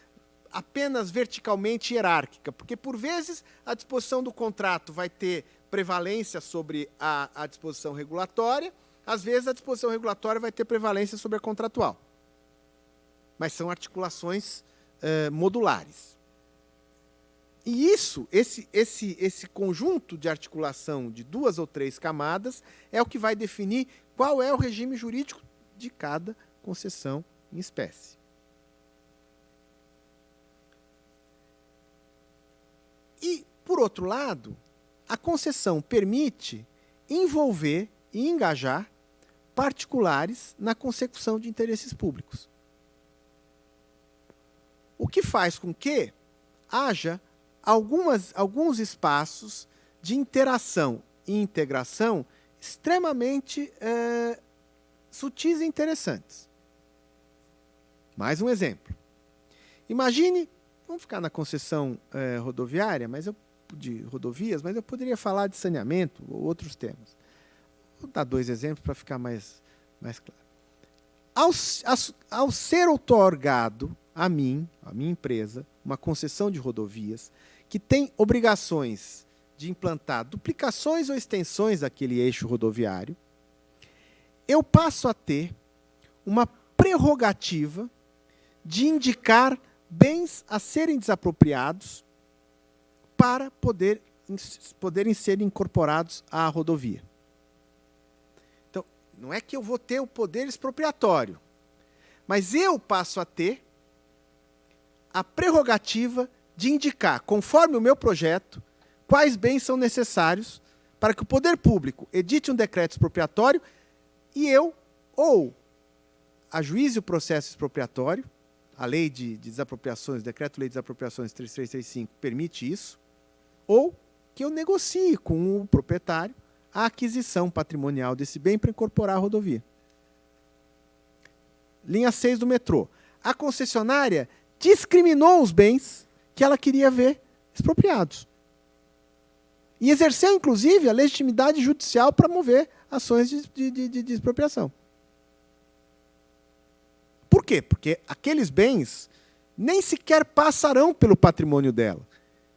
apenas verticalmente hierárquica, porque, por vezes, a disposição do contrato vai ter prevalência sobre a disposição regulatória, às vezes a disposição regulatória vai ter prevalência sobre a contratual. Mas são articulações modulares. E esse conjunto de articulação de 2 ou 3 camadas é o que vai definir qual é o regime jurídico de cada concessão em espécie. E, por outro lado, a concessão permite envolver e engajar particulares na consecução de interesses públicos. o que faz com que haja alguns espaços de interação e integração extremamente sutis e interessantes. Mais um exemplo. Imagine, vamos ficar na concessão rodoviária, de rodovias, mas eu poderia falar de saneamento ou outros temas. Vou dar 2 exemplos para ficar mais claro. Ao ser outorgado a minha empresa, uma concessão de rodovias, que tem obrigações de implantar duplicações ou extensões daquele eixo rodoviário, eu passo a ter uma prerrogativa de indicar bens a serem desapropriados para poderem ser incorporados à rodovia. Então, não é que eu vou ter o poder expropriatório, mas eu passo a ter a prerrogativa de indicar, conforme o meu projeto, quais bens são necessários para que o poder público edite um decreto expropriatório e eu, ou ajuize o processo expropriatório, a lei de desapropriações, decreto-lei de desapropriações 3335 permite isso, ou que eu negocie com o proprietário a aquisição patrimonial desse bem para incorporar a rodovia. Linha 6 do metrô. A concessionária discriminou os bens que ela queria ver expropriados. E exerceu, inclusive, a legitimidade judicial para mover ações de expropriação. Por quê? Porque aqueles bens nem sequer passarão pelo patrimônio dela.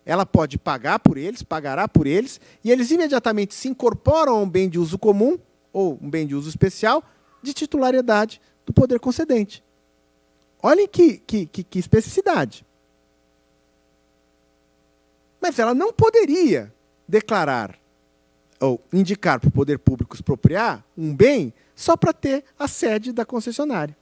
Ela pode pagar por eles, pagará por eles, e eles imediatamente se incorporam a um bem de uso comum, ou um bem de uso especial, de titularidade do poder concedente. Olhem que especificidade. Mas ela não poderia declarar ou indicar para o poder público expropriar um bem só para ter a sede da concessionária.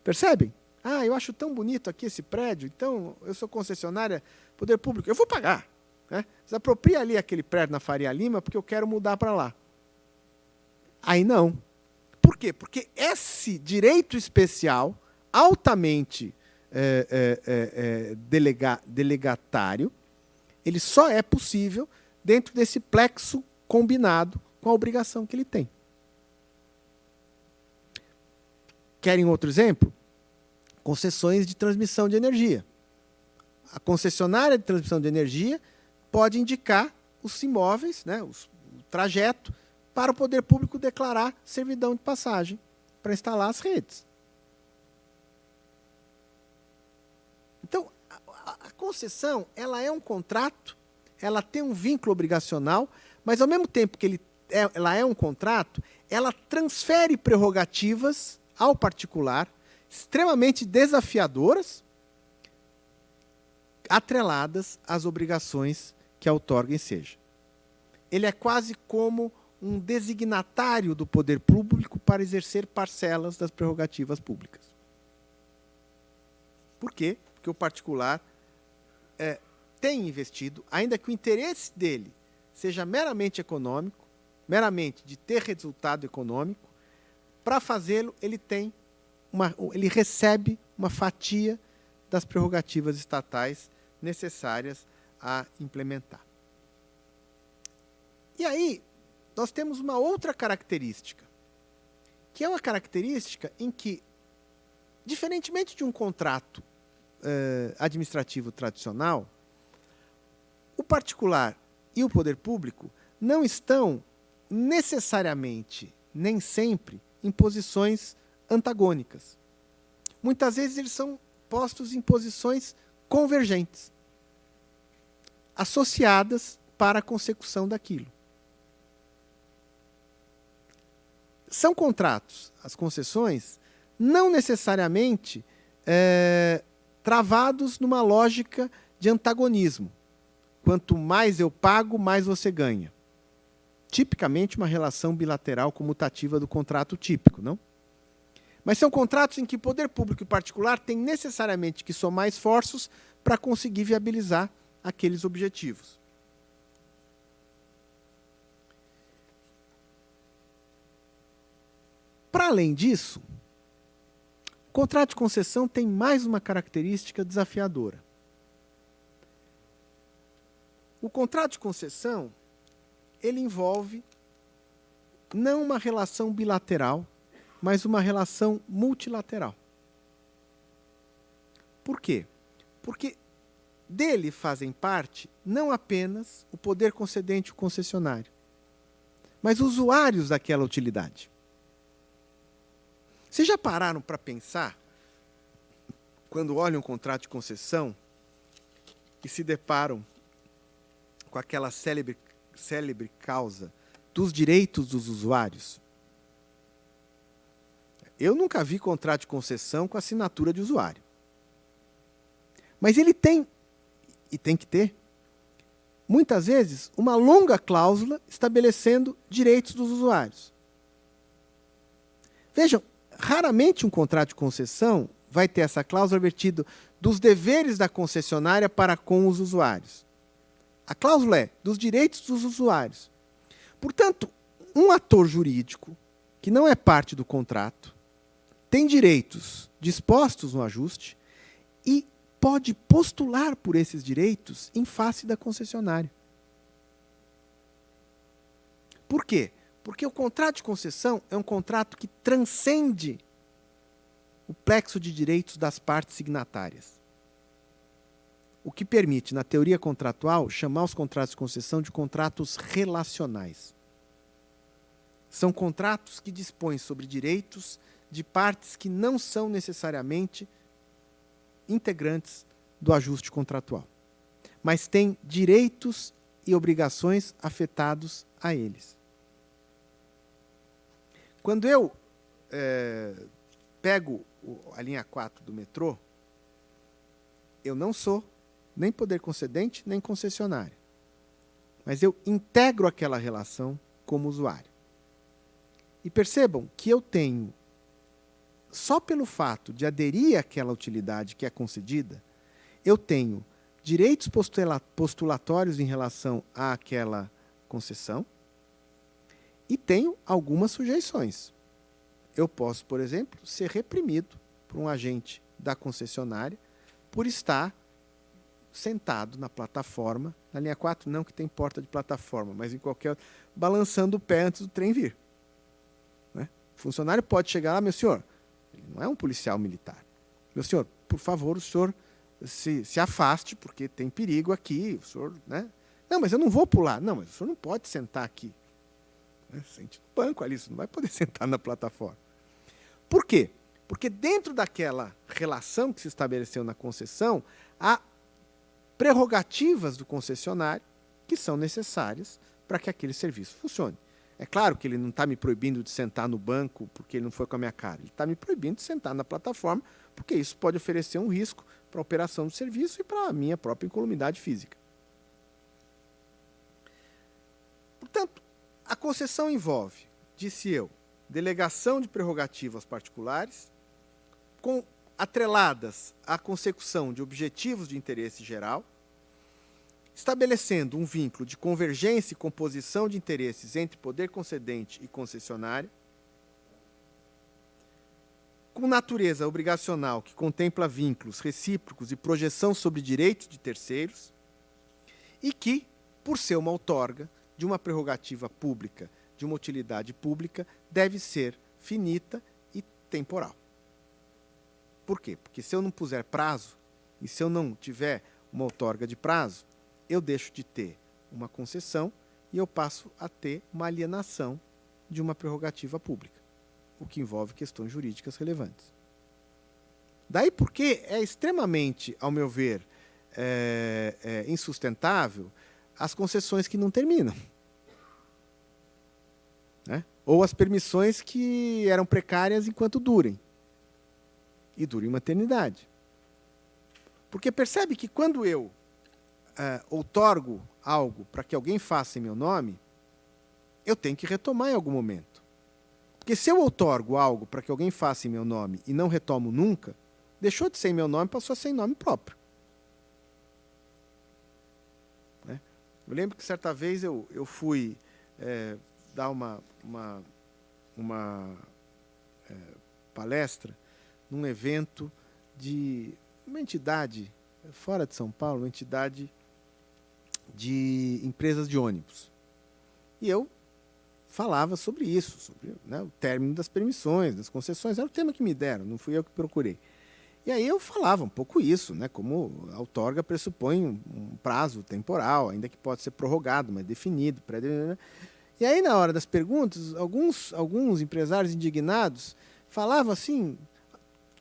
Percebem? Ah, eu acho tão bonito aqui esse prédio, então eu sou concessionária, poder público, eu vou pagar. Né? Desapropria ali aquele prédio na Faria Lima porque eu quero mudar para lá. Aí não. Por quê? Porque esse direito especial, altamente delegatário, ele só é possível dentro desse plexo combinado com a obrigação que ele tem. Querem outro exemplo? Concessões de transmissão de energia. A concessionária de transmissão de energia pode indicar os imóveis, né, o trajeto, para o poder público declarar servidão de passagem para instalar as redes. Então, a concessão, ela é um contrato, ela tem um vínculo obrigacional, mas ao mesmo tempo que ela é um contrato, ela transfere prerrogativas ao particular, extremamente desafiadoras, atreladas às obrigações que a outorguem seja. Ele é quase como um designatário do poder público para exercer parcelas das prerrogativas públicas. Por quê? Porque o particular tem investido, ainda que o interesse dele seja meramente econômico, meramente de ter resultado econômico, para fazê-lo ele recebe uma fatia das prerrogativas estatais necessárias a implementar. E aí, nós temos uma outra característica, que é uma característica em que, diferentemente de um contrato administrativo tradicional, o particular e o poder público não estão necessariamente, nem sempre, em posições antagônicas. Muitas vezes eles são postos em posições convergentes, associadas para a consecução daquilo. São contratos, as concessões, não necessariamente travados numa lógica de antagonismo. Quanto mais eu pago, mais você ganha. Tipicamente uma relação bilateral comutativa do contrato típico, não? Mas são contratos em que o poder público e particular têm necessariamente que somar esforços para conseguir viabilizar aqueles objetivos. Para além disso, contrato de concessão tem mais uma característica desafiadora. O contrato de concessão, ele envolve não uma relação bilateral, mas uma relação multilateral. Por quê? Porque dele fazem parte não apenas o poder concedente e o concessionário, mas usuários daquela utilidade. Vocês já pararam para pensar, quando olham um contrato de concessão e se deparam com aquela célebre causa dos direitos dos usuários? Eu nunca vi contrato de concessão com assinatura de usuário. Mas ele tem, e tem que ter, muitas vezes, uma longa cláusula estabelecendo direitos dos usuários. Vejam, raramente um contrato de concessão vai ter essa cláusula vertida dos deveres da concessionária para com os usuários. A cláusula é dos direitos dos usuários. Portanto, um ator jurídico, que não é parte do contrato, tem direitos dispostos no ajuste e pode postular por esses direitos em face da concessionária. Por quê? Porque o contrato de concessão é um contrato que transcende o plexo de direitos das partes signatárias. O que permite, na teoria contratual, chamar os contratos de concessão de contratos relacionais. São contratos que dispõem sobre direitos de partes que não são necessariamente integrantes do ajuste contratual, mas têm direitos e obrigações afetados a eles. Quando eu pego a linha 4 do metrô, eu não sou nem poder concedente, nem concessionário. Mas eu integro aquela relação como usuário. E percebam que eu tenho, só pelo fato de aderir àquela utilidade que é concedida, eu tenho direitos postulatórios em relação àquela concessão e tenho algumas sujeições. Eu posso, por exemplo, ser reprimido por um agente da concessionária por estar sentado na plataforma, na linha 4 não que tem porta de plataforma, mas em qualquer, balançando o pé antes do trem vir. Né? O funcionário pode chegar lá, meu senhor, ele não é um policial militar. Meu senhor, por favor, o senhor se afaste, porque tem perigo aqui, o senhor, né? Não, mas eu não vou pular. Não, mas o senhor não pode sentar aqui. Sente no banco ali, você não vai poder sentar na plataforma. Por quê? Porque dentro daquela relação que se estabeleceu na concessão, há prerrogativas do concessionário que são necessárias para que aquele serviço funcione. É claro que ele não está me proibindo de sentar no banco porque ele não foi com a minha cara. Ele está me proibindo de sentar na plataforma porque isso pode oferecer um risco para a operação do serviço e para a minha própria incolumidade física. Portanto, a concessão envolve, disse eu, delegação de prerrogativas particulares, atreladas à consecução de objetivos de interesse geral, estabelecendo um vínculo de convergência e composição de interesses entre poder concedente e concessionária, com natureza obrigacional que contempla vínculos recíprocos e projeção sobre direitos de terceiros, e que, por ser uma outorga de uma prerrogativa pública, de uma utilidade pública, deve ser finita e temporal. Por quê? Porque se eu não puser prazo, e se eu não tiver uma outorga de prazo, eu deixo de ter uma concessão e eu passo a ter uma alienação de uma prerrogativa pública, o que envolve questões jurídicas relevantes. Daí porque é extremamente, ao meu ver, insustentável as concessões que não terminam. Né? Ou as permissões que eram precárias enquanto durem. E durem uma eternidade. Porque percebe que quando eu outorgo algo para que alguém faça em meu nome, eu tenho que retomar em algum momento. Porque se eu outorgo algo para que alguém faça em meu nome e não retomo nunca, deixou de ser em meu nome e passou a ser em nome próprio. Né? Eu lembro que certa vez eu fui dar uma palestra num evento de uma entidade fora de São Paulo, uma entidade de empresas de ônibus. E eu falava sobre isso, sobre, né, o término das permissões, das concessões. Era o tema que me deram, não fui eu que procurei. E aí eu falava um pouco isso, né, como a outorga pressupõe um prazo temporal, ainda que pode ser prorrogado, mas definido. E aí, na hora das perguntas, alguns empresários indignados falavam assim,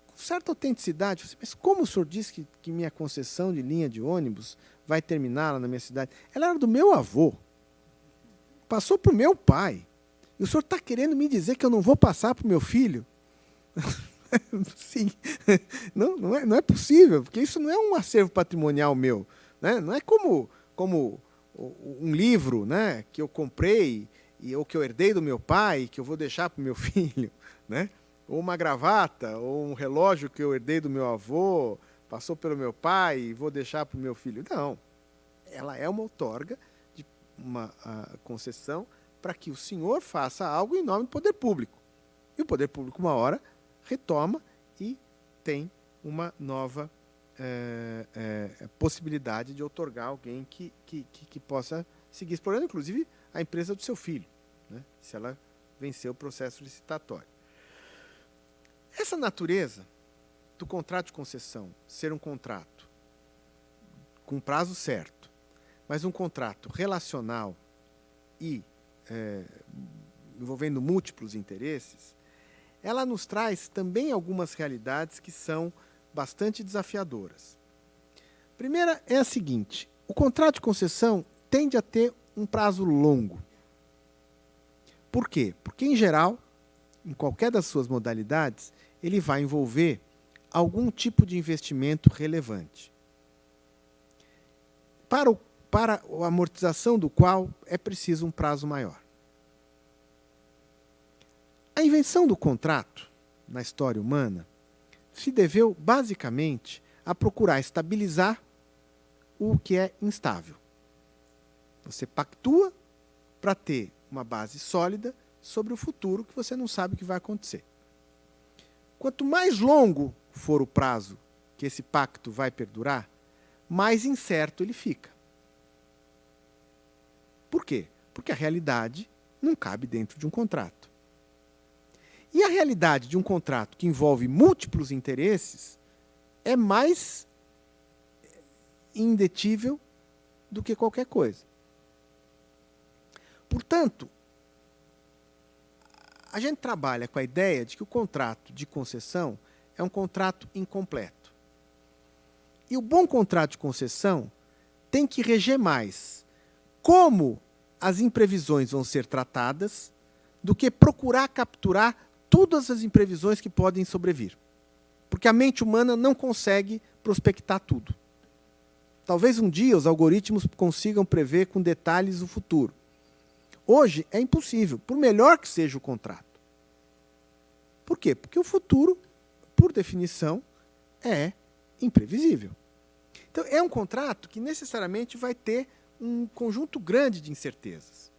com certa autenticidade, assim, mas como o senhor disse que minha concessão de linha de ônibus vai terminar lá na minha cidade? Ela era do meu avô, passou para o meu pai, e o senhor está querendo me dizer que eu não vou passar para o meu filho? Sim, não é possível, porque isso não é um acervo patrimonial meu, né? Não é como um livro, né, que eu comprei ou que eu herdei do meu pai, que eu vou deixar para o meu filho, né? Ou uma gravata, ou um relógio que eu herdei do meu avô, passou pelo meu pai e vou deixar para o meu filho. Não, ela é uma outorga de uma concessão para que o senhor faça algo em nome do poder público. E o poder público, uma hora, retoma e tem uma nova possibilidade de outorgar alguém que possa seguir explorando, inclusive a empresa do seu filho, né, se ela vencer o processo licitatório. Essa natureza do contrato de concessão ser um contrato com prazo certo, mas um contrato relacional e envolvendo múltiplos interesses, ela nos traz também algumas realidades que são bastante desafiadoras. A primeira é a seguinte: o contrato de concessão tende a ter um prazo longo. Por quê? Porque, em geral, em qualquer das suas modalidades, ele vai envolver algum tipo de investimento relevante, para a amortização do qual é preciso um prazo maior. A invenção do contrato, na história humana, se deveu, basicamente, a procurar estabilizar o que é instável. Você pactua para ter uma base sólida sobre o futuro que você não sabe o que vai acontecer. Quanto mais longo for o prazo que esse pacto vai perdurar, mais incerto ele fica. Por quê? Porque a realidade não cabe dentro de um contrato. E a realidade de um contrato que envolve múltiplos interesses é mais indetível do que qualquer coisa. Portanto, a gente trabalha com a ideia de que o contrato de concessão é um contrato incompleto. E o bom contrato de concessão tem que reger mais como as imprevisões vão ser tratadas do que procurar capturar todas as imprevisões que podem sobrevir. Porque a mente humana não consegue prospectar tudo. Talvez um dia os algoritmos consigam prever com detalhes o futuro. Hoje é impossível, por melhor que seja o contrato. Por quê? Porque o futuro, por definição, é imprevisível. Então, é um contrato que necessariamente vai ter um conjunto grande de incertezas,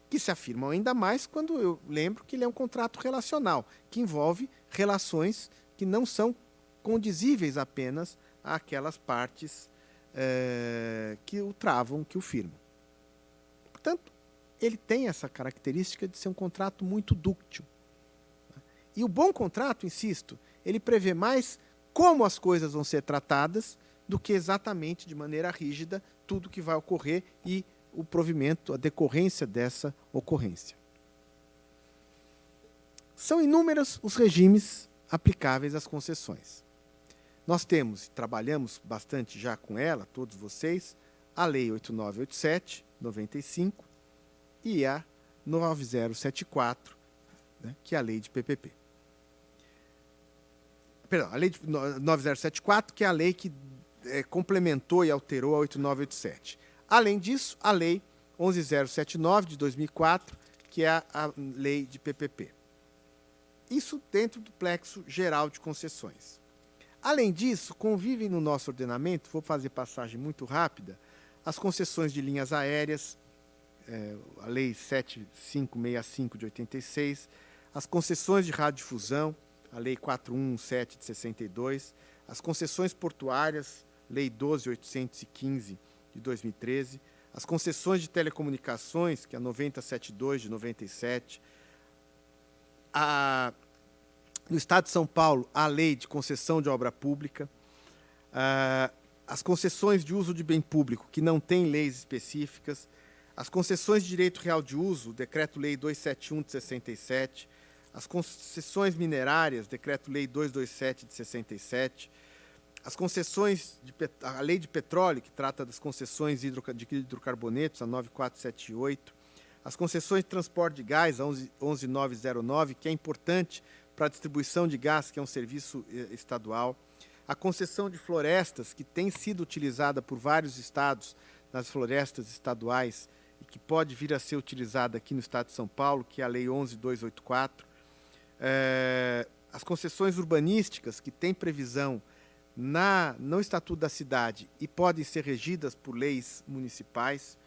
que se afirmam ainda mais quando eu lembro que ele é um contrato relacional, que envolve relações que não são condizíveis apenas àquelas partes que o travam, que o firmam. Portanto, ele tem essa característica de ser um contrato muito dúctil. E o bom contrato, insisto, ele prevê mais como as coisas vão ser tratadas do que exatamente, de maneira rígida, tudo que vai ocorrer e o provimento, a decorrência dessa ocorrência. São inúmeros os regimes aplicáveis às concessões. Nós temos, trabalhamos bastante já com ela, todos vocês, a Lei 8987, 95, e a 9074, né, que é a Lei de PPP. Perdão, a Lei de 9074, que é a lei que complementou e alterou a 8987. Além disso, a Lei 11079, de 2004, que é a Lei de PPP. Isso dentro do plexo geral de concessões. Além disso, convivem no nosso ordenamento, vou fazer passagem muito rápida, as concessões de linhas aéreas, a Lei 7565 de 86, as concessões de radiodifusão, a Lei 4117 de 62, as concessões portuárias, Lei 12815 de 2013, as concessões de telecomunicações, que é a 9072 de 97, no Estado de São Paulo, a Lei de Concessão de Obra Pública, as concessões de uso de bem público, que não têm leis específicas, as concessões de direito real de uso, Decreto-Lei 271 de 67, as concessões minerárias, Decreto-Lei 227 de 67, as concessões, a Lei de Petróleo, que trata das concessões de hidrocarbonetos, a 9478, as concessões de transporte de gás, a 11909, que é importante para a distribuição de gás, que é um serviço estadual, a concessão de florestas, que tem sido utilizada por vários estados nas florestas estaduais e que pode vir a ser utilizada aqui no Estado de São Paulo, que é a Lei 11284, as concessões urbanísticas, que têm previsão no Estatuto da Cidade e podem ser regidas por leis municipais,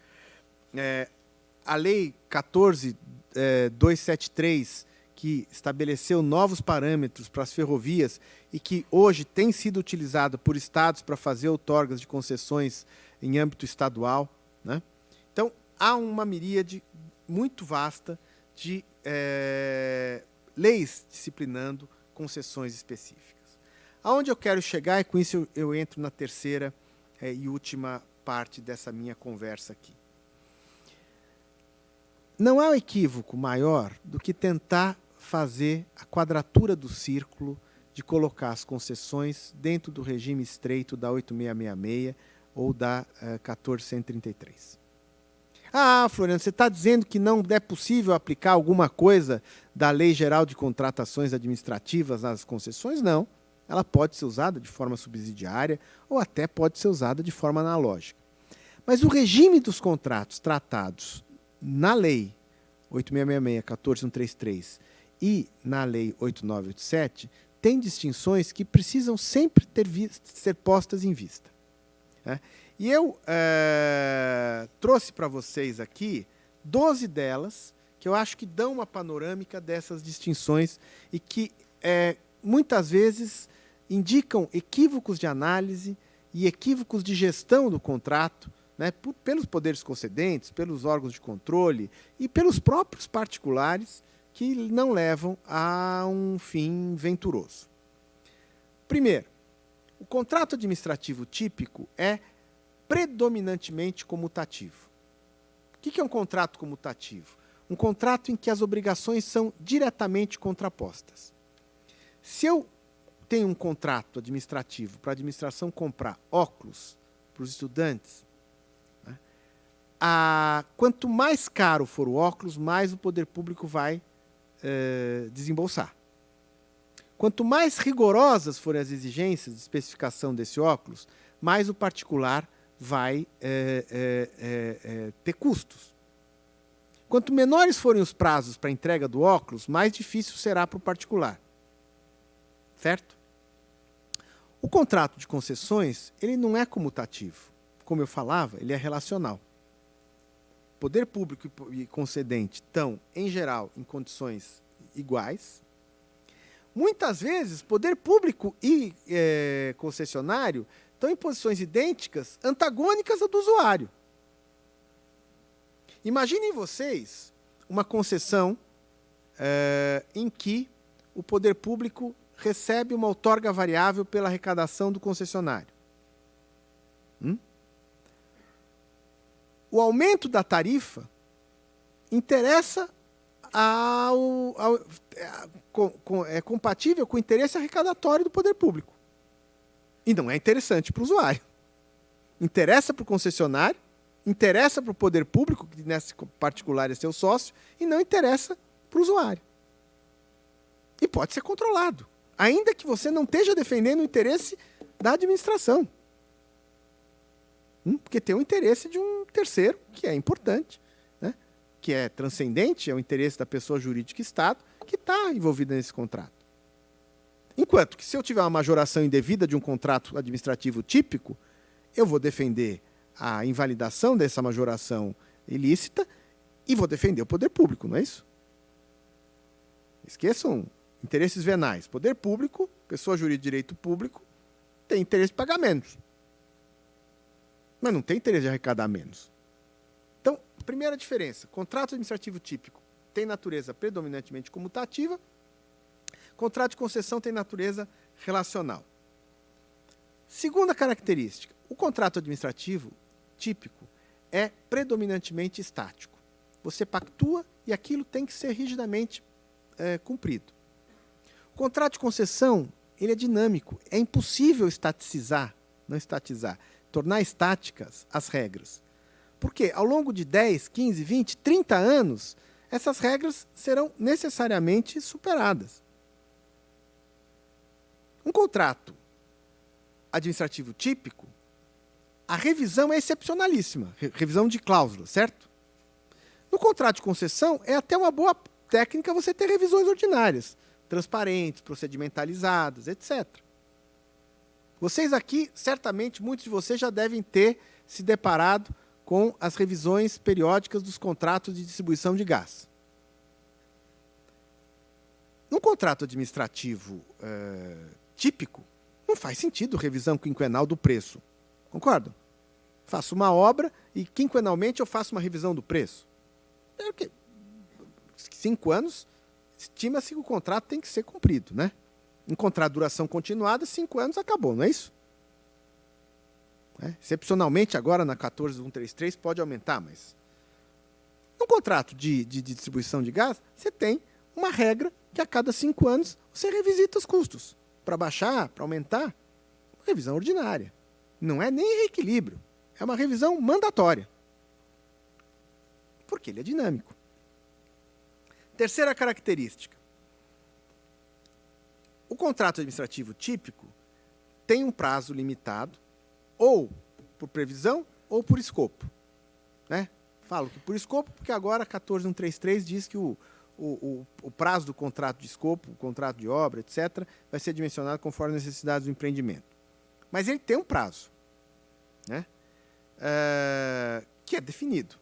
a Lei 14273, que estabeleceu novos parâmetros para as ferrovias e que hoje tem sido utilizada por estados para fazer outorgas de concessões em âmbito estadual, né? Então, há uma miríade muito vasta de leis disciplinando concessões específicas. Aonde eu quero chegar, e com isso eu entro na terceira e última parte dessa minha conversa aqui. Não há um equívoco maior do que tentar fazer a quadratura do círculo de colocar as concessões dentro do regime estreito da 8666 ou da 14133. Floriano, você está dizendo que não é possível aplicar alguma coisa da Lei Geral de Contratações Administrativas nas concessões? Não. Ela pode ser usada de forma subsidiária ou até pode ser usada de forma analógica. Mas o regime dos contratos tratados na Lei 8666, 14133 e na Lei 8987 tem distinções que precisam sempre ser postas em vista, né? E eu trouxe para vocês aqui 12 delas, que eu acho que dão uma panorâmica dessas distinções e que muitas vezes indicam equívocos de análise e equívocos de gestão do contrato, né, pelos poderes concedentes, pelos órgãos de controle e pelos próprios particulares que não levam a um fim venturoso. Primeiro, o contrato administrativo típico é predominantemente comutativo. O que é um contrato comutativo? Um contrato em que as obrigações são diretamente contrapostas. Se eu tenho um contrato administrativo para a administração comprar óculos para os estudantes, né, quanto mais caro for o óculos, mais o poder público vai desembolsar. Quanto mais rigorosas forem as exigências de especificação desse óculos, mais o particular vai ter custos. Quanto menores forem os prazos para a entrega do óculos, mais difícil será para o particular. Certo? O contrato de concessões, ele não é comutativo. Como eu falava, ele é relacional. Poder público e concedente estão, em geral, em condições iguais. Muitas vezes, poder público e concessionário estão em posições idênticas, antagônicas à do usuário. Imaginem vocês uma concessão em que o poder público recebe uma outorga variável pela arrecadação do concessionário. O aumento da tarifa interessa é compatível com o interesse arrecadatório do poder público. E não é interessante para o usuário. Interessa para o concessionário, interessa para o poder público, que nesse particular é seu sócio, e não interessa para o usuário. E pode ser controlado, ainda que você não esteja defendendo o interesse da administração. Porque tem o interesse de um terceiro, que é importante, né? Que é transcendente, é o interesse da pessoa jurídica Estado, que está envolvida nesse contrato. Enquanto que, se eu tiver uma majoração indevida de um contrato administrativo típico, eu vou defender a invalidação dessa majoração ilícita e vou defender o poder público, não é isso? Esqueçam interesses venais. Poder público, pessoa jurídica de direito público, tem interesse de pagar menos. Mas não tem interesse de arrecadar menos. Então, primeira diferença, contrato administrativo típico tem natureza predominantemente comutativa, contrato de concessão tem natureza relacional. Segunda característica, o contrato administrativo típico é predominantemente estático. Você pactua e aquilo tem que ser rigidamente cumprido. O contrato de concessão, ele é dinâmico. É impossível tornar estáticas as regras. Porque ao longo de 10, 15, 20, 30 anos, essas regras serão necessariamente superadas. Um contrato administrativo típico, a revisão é excepcionalíssima, revisão de cláusula, certo? No contrato de concessão, é até uma boa técnica você ter revisões ordinárias, transparentes, procedimentalizadas, etc. Vocês aqui, certamente, muitos de vocês já devem ter se deparado com as revisões periódicas dos contratos de distribuição de gás. No contrato administrativo típico, não faz sentido revisão quinquenal do preço. Concordam? Faço uma obra e quinquenalmente eu faço uma revisão do preço. 5 anos, estima-se que o contrato tem que ser cumprido, né? Um contrato de duração continuada, 5 anos, acabou, não é isso? Excepcionalmente, agora na 14133 pode aumentar, mas no contrato de distribuição de gás, você tem uma regra que a cada 5 anos você revisita os custos. Para baixar, para aumentar, revisão ordinária. Não é nem reequilíbrio, é uma revisão mandatória. Porque ele é dinâmico. Terceira característica. O contrato administrativo típico tem um prazo limitado, ou por previsão, ou por escopo. Né? Falo que por escopo, porque agora a 14133 diz que o prazo do contrato de escopo, o contrato de obra, etc., vai ser dimensionado conforme as necessidades do empreendimento. Mas ele tem um prazo, né? Que é definido.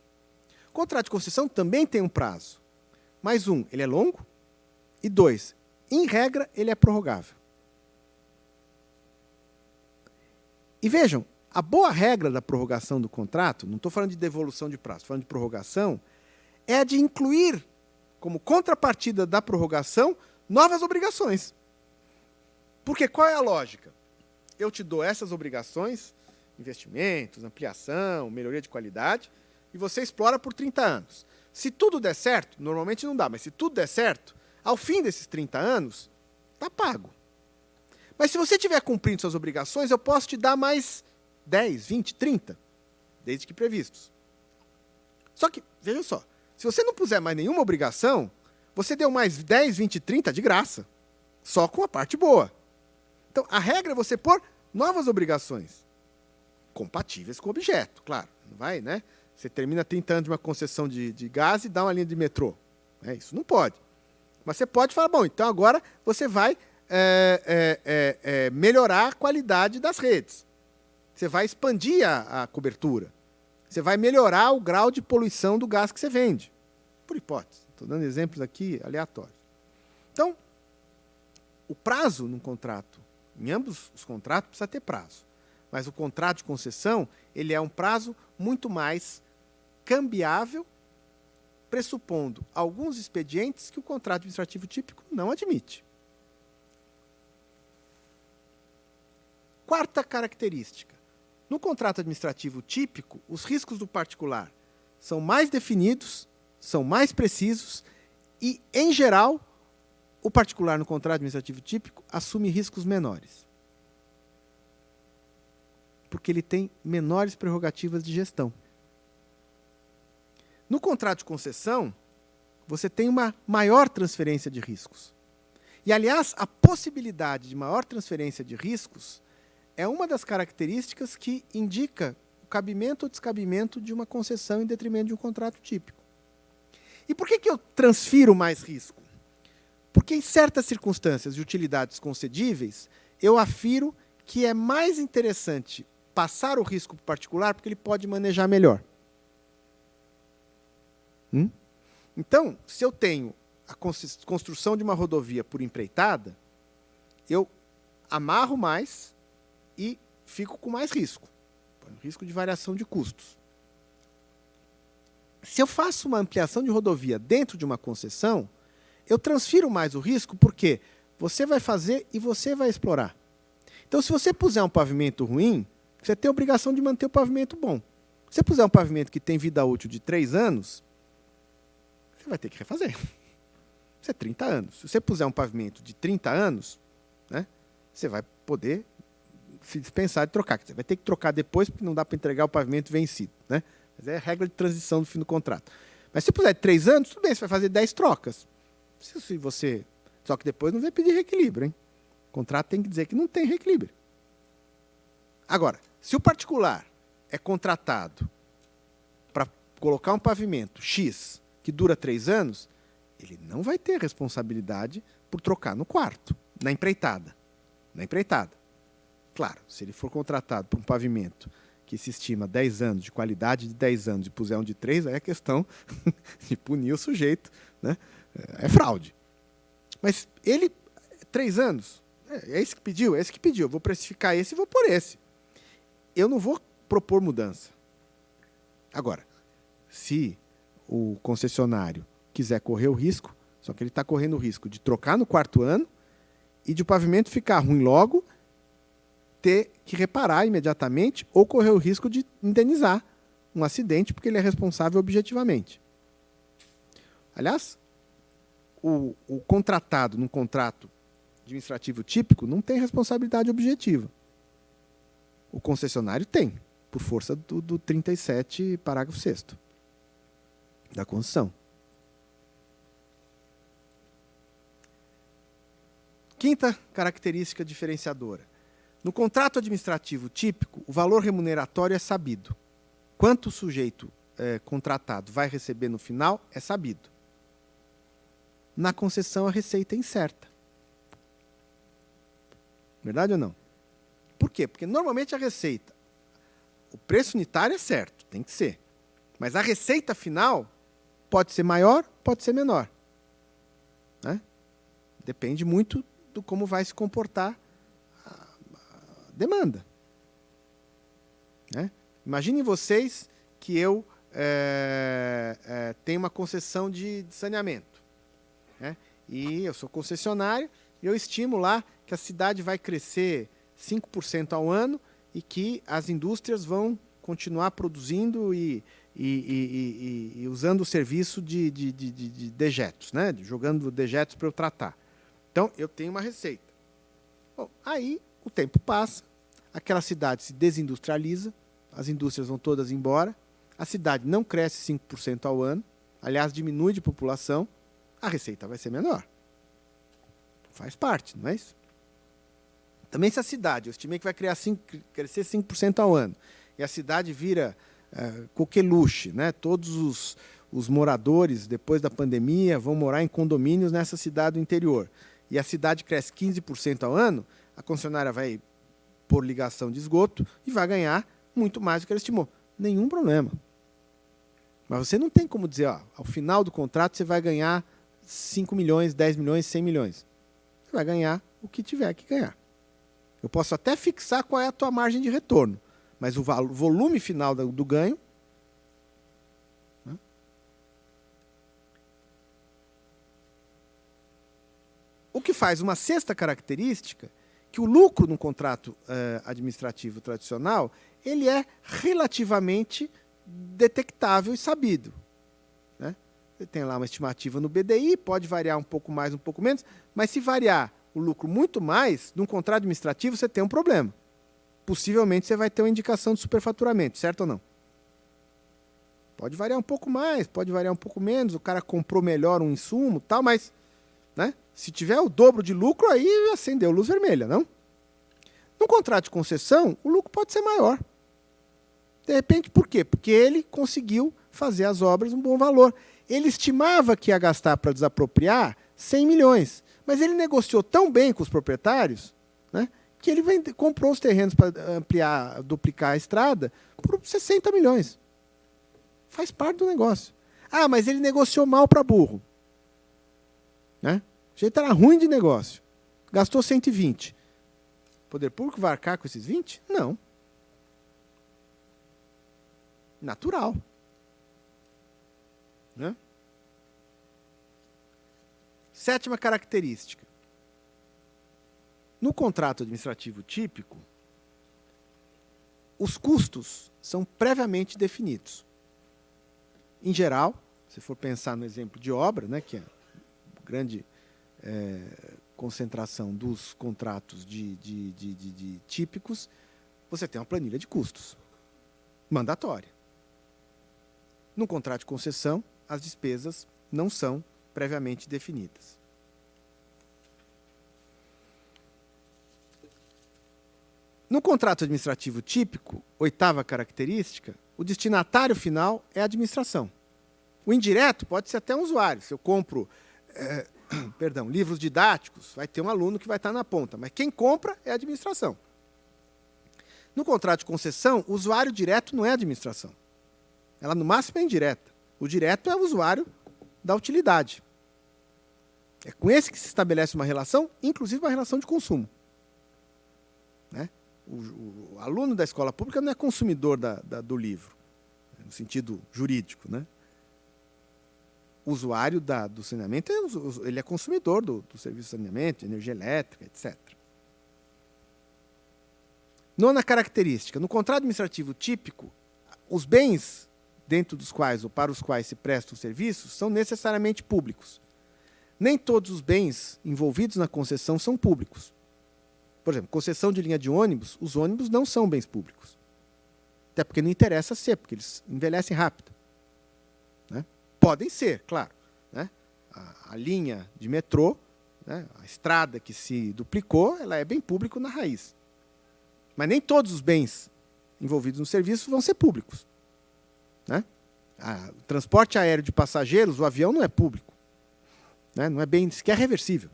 O contrato de concessão também tem um prazo. Mais um, ele é longo. E 2, em regra, ele é prorrogável. E vejam, a boa regra da prorrogação do contrato, não estou falando de devolução de prazo, estou falando de prorrogação, é a de incluir, como contrapartida da prorrogação, novas obrigações. Porque qual é a lógica? Eu te dou essas obrigações, investimentos, ampliação, melhoria de qualidade, e você explora por 30 anos. Se tudo der certo, normalmente não dá, mas se tudo der certo, ao fim desses 30 anos, está pago. Mas se você estiver cumprindo suas obrigações, eu posso te dar mais 10, 20, 30, desde que previstos. Só que, veja só, se você não puser mais nenhuma obrigação, você deu mais 10, 20, 30 de graça, só com a parte boa. Então, a regra é você pôr novas obrigações, compatíveis com o objeto, claro. Não vai, né? Você termina 30 anos de uma concessão de gás e dá uma linha de metrô. Isso não pode. Mas você pode falar, bom, então agora você vai melhorar a qualidade das redes. Você vai expandir a cobertura. Você vai melhorar o grau de poluição do gás que você vende. Por hipótese. Estou dando exemplos aqui aleatórios. Então, o prazo num contrato, em ambos os contratos, precisa ter prazo. Mas o contrato de concessão, ele é um prazo muito mais cambiável, pressupondo alguns expedientes que o contrato administrativo típico não admite. Quarta característica. No contrato administrativo típico, os riscos do particular são mais definidos, são mais precisos e, em geral, o particular no contrato administrativo típico assume riscos menores. Porque ele tem menores prerrogativas de gestão. No contrato de concessão, você tem uma maior transferência de riscos. E, aliás, a possibilidade de maior transferência de riscos é uma das características que indica o cabimento ou descabimento de uma concessão em detrimento de um contrato típico. E por que eu transfiro mais risco? Porque em certas circunstâncias de utilidades concedíveis, eu afiro que é mais interessante passar o risco para o particular porque ele pode manejar melhor. Então, se eu tenho a construção de uma rodovia por empreitada, eu amarro mais e fico com mais risco. Risco de variação de custos. Se eu faço uma ampliação de rodovia dentro de uma concessão, eu transfiro mais o risco, porque você vai fazer e você vai explorar. Então, se você puser um pavimento ruim, você tem a obrigação de manter o pavimento bom. Se você puser um pavimento que tem vida útil de 3 anos, você vai ter que refazer. Isso é 30 anos. Se você puser um pavimento de 30 anos, né, você vai poder se dispensar de trocar. Você vai ter que trocar depois, porque não dá para entregar o pavimento vencido. Né? Mas é a regra de transição do fim do contrato. Mas se puser 3 anos, tudo bem, você vai fazer 10 trocas. Se você... Só que depois não vai pedir reequilíbrio. Hein? O contrato tem que dizer que não tem reequilíbrio. Agora, se o particular é contratado para colocar um pavimento X que dura 3 anos, ele não vai ter responsabilidade por trocar no quarto, na empreitada. Na empreitada. Claro, se ele for contratado por um pavimento que se estima 10 anos, de qualidade de 10 anos, e puser um de 3, aí é questão de punir o sujeito. Né? É fraude. Mas ele, 3 anos, é esse que pediu, é esse que pediu. Eu vou precificar esse e vou por esse. Eu não vou propor mudança. Agora, se o concessionário quiser correr o risco, só que ele está correndo o risco de trocar no 4º ano e de o pavimento ficar ruim logo, ter que reparar imediatamente ou correr o risco de indenizar um acidente porque ele é responsável objetivamente. Aliás, o contratado num contrato administrativo típico não tem responsabilidade objetiva. O concessionário tem, por força do 37, parágrafo 6º da Constituição. Quinta característica diferenciadora. No contrato administrativo típico, o valor remuneratório é sabido. Quanto o sujeito contratado vai receber no final é sabido. Na concessão, a receita é incerta. Verdade ou não? Por quê? Porque normalmente a receita, o preço unitário é certo, tem que ser. Mas a receita final pode ser maior, pode ser menor. Né? Depende muito do como vai se comportar a demanda. Né? Imaginem vocês que eu tenho uma concessão de saneamento. Né? E eu sou concessionário e eu estimo lá que a cidade vai crescer 5% ao ano e que as indústrias vão continuar produzindo e usando o serviço de dejetos, né? Jogando dejetos para eu tratar. Então, eu tenho uma receita. Bom, aí, o tempo passa, aquela cidade se desindustrializa, as indústrias vão todas embora, a cidade não cresce 5% ao ano, aliás, diminui de população, a receita vai ser menor. Faz parte, não é isso? Também se a cidade, eu estimei que vai crescer 5% ao ano, e a cidade vira coqueluche, né? Todos os moradores, depois da pandemia, vão morar em condomínios nessa cidade do interior, e a cidade cresce 15% ao ano, a concessionária vai pôr ligação de esgoto e vai ganhar muito mais do que ela estimou. Nenhum problema. Mas você não tem como dizer, ó, ao final do contrato você vai ganhar 5 milhões, 10 milhões, 100 milhões. Você vai ganhar o que tiver que ganhar. Eu posso até fixar qual é a tua margem de retorno, mas o volume final do ganho... Né? O que faz uma sexta característica, que o lucro no contrato administrativo tradicional, ele é relativamente detectável e sabido. Né? Você tem lá uma estimativa no BDI, pode variar um pouco mais, um pouco menos, mas se variar o lucro muito mais, num contrato administrativo você tem um problema. Possivelmente você vai ter uma indicação de superfaturamento, certo ou não? Pode variar um pouco mais, pode variar um pouco menos, o cara comprou melhor um insumo, tal, mas, né, se tiver o dobro de lucro, aí acendeu luz vermelha, não? No contrato de concessão, o lucro pode ser maior. De repente, por quê? Porque ele conseguiu fazer as obras um bom valor. Ele estimava que ia gastar para desapropriar 100 milhões, mas ele negociou tão bem com os proprietários, né, que ele comprou os terrenos para ampliar, duplicar a estrada por 60 milhões. Faz parte do negócio. Ah, mas ele negociou mal para burro. Né? O jeito era ruim de negócio. Gastou 120. O poder público vai arcar com esses 20? Não. Natural. Né? Sétima característica. No contrato administrativo típico, os custos são previamente definidos. Em geral, se for pensar no exemplo de obra, né, que é a grande concentração dos contratos de típicos, você tem uma planilha de custos mandatória. No contrato de concessão, as despesas não são previamente definidas. No contrato administrativo típico, oitava característica, o destinatário final é a administração. O indireto pode ser até um usuário. Se eu compro livros didáticos, vai ter um aluno que vai estar na ponta, mas quem compra é a administração. No contrato de concessão, o usuário direto não é a administração. Ela, no máximo, é indireta. O direto é o usuário da utilidade. É com esse que se estabelece uma relação, inclusive uma relação de consumo. Né? O aluno da escola pública não é consumidor do livro, no sentido jurídico. Né? O usuário do saneamento ele é consumidor do serviço de saneamento, de energia elétrica, etc. Nona característica. No contrato administrativo típico, os bens dentro dos quais ou para os quais se prestam serviços são necessariamente públicos. Nem todos os bens envolvidos na concessão são públicos. Por exemplo, concessão de linha de ônibus, os ônibus não são bens públicos. Até porque não interessa ser, porque eles envelhecem rápido. Né? Podem ser, claro. Né? A linha de metrô, né? A estrada que se duplicou, ela é bem público na raiz. Mas nem todos os bens envolvidos no serviço vão ser públicos. Né? O transporte aéreo de passageiros, o avião não é público. Né? Não é bem sequer reversível.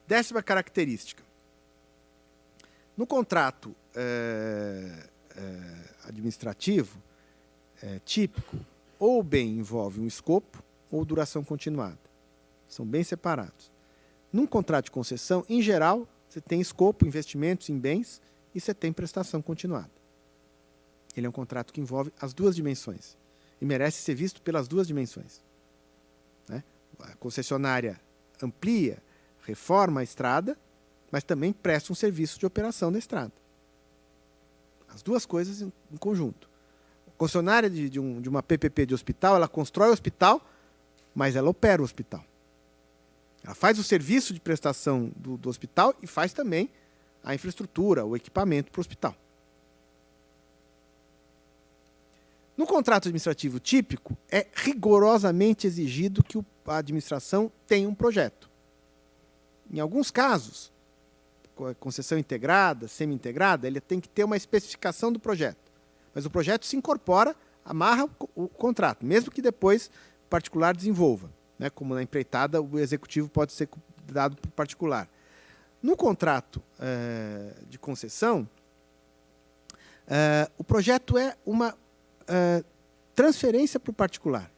Décima característica. No contrato administrativo típico, ou o bem envolve um escopo ou duração continuada. São bem separados. Num contrato de concessão, em geral, você tem escopo, investimentos em bens e você tem prestação continuada. Ele é um contrato que envolve as duas dimensões e merece ser visto pelas duas dimensões. Né? A concessionária amplia, reforma a estrada, mas também presta um serviço de operação da estrada. As duas coisas em conjunto. A concessionária de uma PPP de hospital, ela constrói o hospital, mas ela opera o hospital. Ela faz o serviço de prestação do hospital e faz também a infraestrutura, o equipamento para o hospital. No contrato administrativo típico, é rigorosamente exigido que a administração tenha um projeto. Em alguns casos, concessão integrada, semi-integrada, ele tem que ter uma especificação do projeto. Mas o projeto se incorpora, amarra o contrato, mesmo que depois o particular desenvolva. Né? Como na empreitada, o executivo pode ser dado para o particular. No contrato de concessão, o projeto é uma transferência para o particular.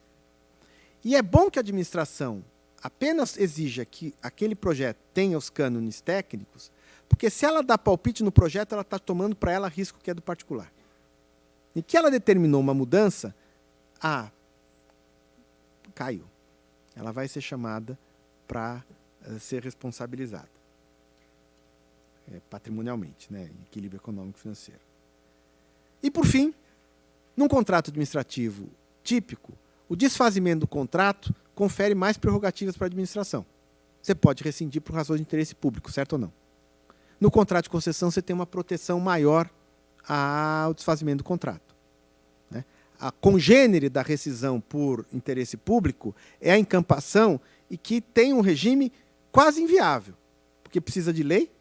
E é bom que a administração apenas exija que aquele projeto tenha os cânones técnicos, porque se ela dá palpite no projeto, ela está tomando para ela risco que é do particular. E que ela determinou uma mudança, caiu. Ela vai ser chamada para ser responsabilizada. Patrimonialmente, né, em equilíbrio econômico e financeiro. E, por fim, num contrato administrativo típico, o desfazimento do contrato confere mais prerrogativas para a administração. Você pode rescindir por razões de interesse público, certo ou não? No contrato de concessão, você tem uma proteção maior ao desfazimento do contrato. Né? A congênere da rescisão por interesse público é a incampação e que tem um regime quase inviável, porque precisa de lei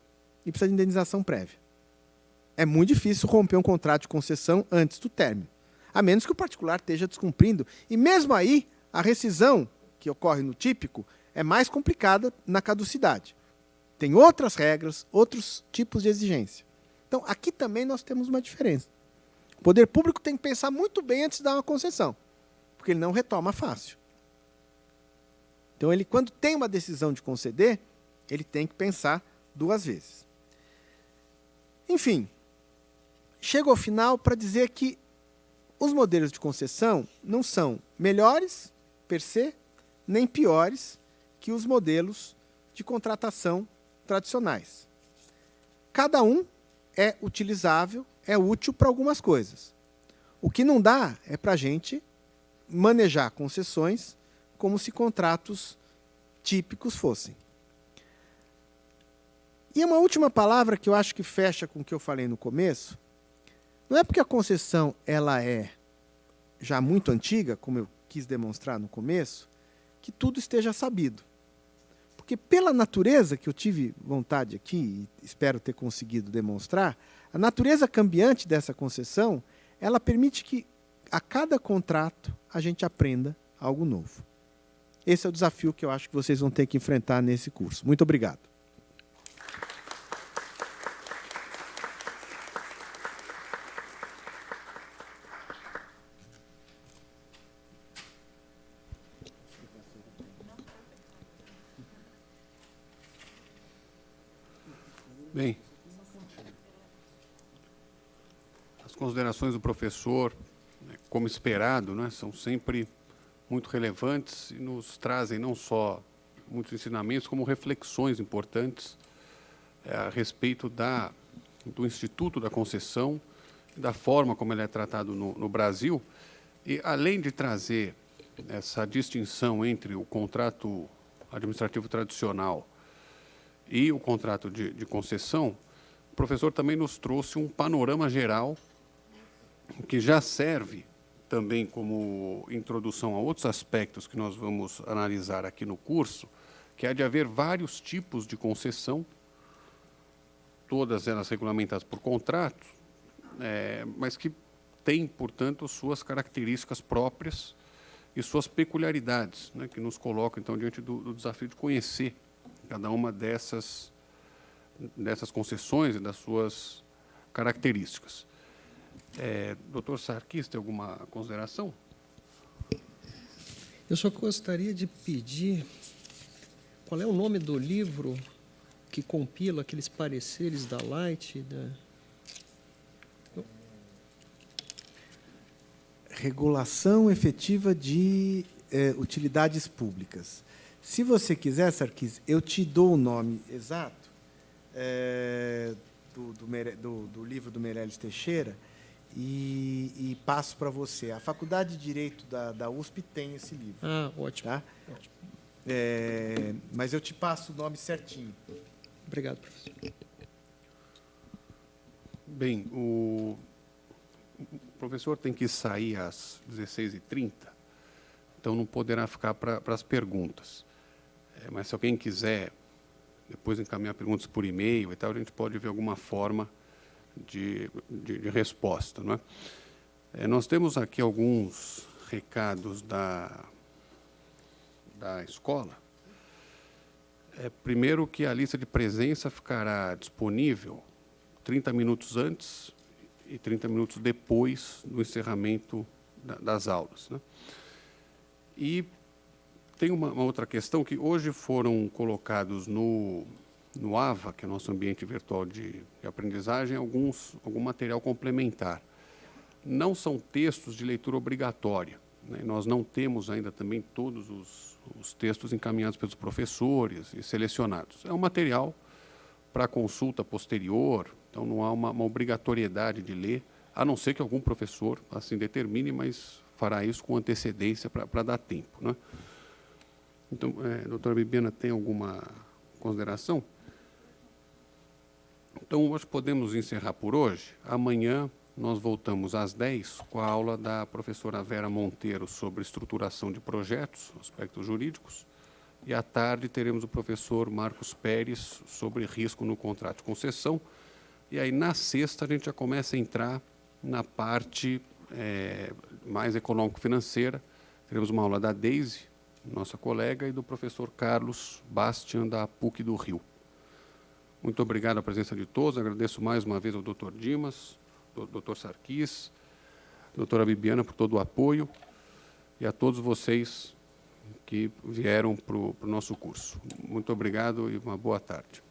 e precisa de indenização prévia. É muito difícil romper um contrato de concessão antes do término, a menos que o particular esteja descumprindo. E mesmo aí, a rescisão que ocorre no típico é mais complicada na caducidade. Tem outras regras, outros tipos de exigência. Então, aqui também nós temos uma diferença. O poder público tem que pensar muito bem antes de dar uma concessão, porque ele não retoma fácil. Então, ele, quando tem uma decisão de conceder, ele tem que pensar 2 vezes. Enfim, chego ao final para dizer que os modelos de concessão não são melhores, per se, nem piores que os modelos de contratação tradicionais. Cada um é utilizável, é útil para algumas coisas. O que não dá é para a gente manejar concessões como se contratos típicos fossem. E uma última palavra que eu acho que fecha com o que eu falei no começo, não é porque a concessão ela é já muito antiga, como eu quis demonstrar no começo, que tudo esteja sabido. Porque pela natureza, que eu tive vontade aqui, e espero ter conseguido demonstrar, a natureza cambiante dessa concessão, ela permite que a cada contrato a gente aprenda algo novo. Esse é o desafio que eu acho que vocês vão ter que enfrentar nesse curso. Muito obrigado. Bem, as considerações do professor, como esperado, né, são sempre muito relevantes e nos trazem não só muitos ensinamentos, como reflexões importantes a respeito do Instituto da Concessão, da forma como ele é tratado no Brasil, e além de trazer essa distinção entre o contrato administrativo tradicional e o contrato de concessão, o professor também nos trouxe um panorama geral que já serve também como introdução a outros aspectos que nós vamos analisar aqui no curso, que é de haver vários tipos de concessão, todas elas regulamentadas por contratos, mas que têm, portanto, suas características próprias e suas peculiaridades, né, que nos colocam, então, diante do desafio de conhecer cada uma dessas concessões e das suas características. Doutor Sarkis, tem alguma consideração? Eu só gostaria de pedir qual é o nome do livro que compila aqueles pareceres da Light. Regulação efetiva de utilidades públicas. Se você quiser, Sarkis, eu te dou o nome exato do livro do Meirelles Teixeira e passo para você. A Faculdade de Direito da USP tem esse livro. Ah, ótimo. Tá? Ótimo. Mas eu te passo o nome certinho. Obrigado, professor. Bem, o professor tem que sair às 16h30, então não poderá ficar para as perguntas. Mas se alguém quiser depois encaminhar perguntas por e-mail e tal, a gente pode ver alguma forma de resposta, não é? Nós temos aqui alguns recados da escola. Primeiro, que a lista de presença ficará disponível 30 minutos antes e 30 minutos depois do encerramento das aulas, né? E tem uma outra questão, que hoje foram colocados no AVA, que é o nosso ambiente virtual de aprendizagem, algum material complementar. Não são textos de leitura obrigatória, né? Nós não temos ainda também todos os textos encaminhados pelos professores e selecionados. É um material para consulta posterior, então não há uma obrigatoriedade de ler, a não ser que algum professor assim determine, mas fará isso com antecedência para dar tempo, né? Então, doutora Bibiana, tem alguma consideração? Então, hoje podemos encerrar por hoje. Amanhã nós voltamos às 10 com a aula da professora Vera Monteiro sobre estruturação de projetos, aspectos jurídicos, e à tarde teremos o professor Marcos Pérez sobre risco no contrato de concessão. E aí, na sexta, a gente já começa a entrar na parte mais econômico-financeira. Teremos uma aula da Deise, nossa colega, e do professor Carlos Bastian, da PUC do Rio. Muito obrigado à presença de todos. Agradeço mais uma vez ao doutor Dimas, ao doutor Sarkis, doutora Bibiana, por todo o apoio, e a todos vocês que vieram para o nosso curso. Muito obrigado e uma boa tarde.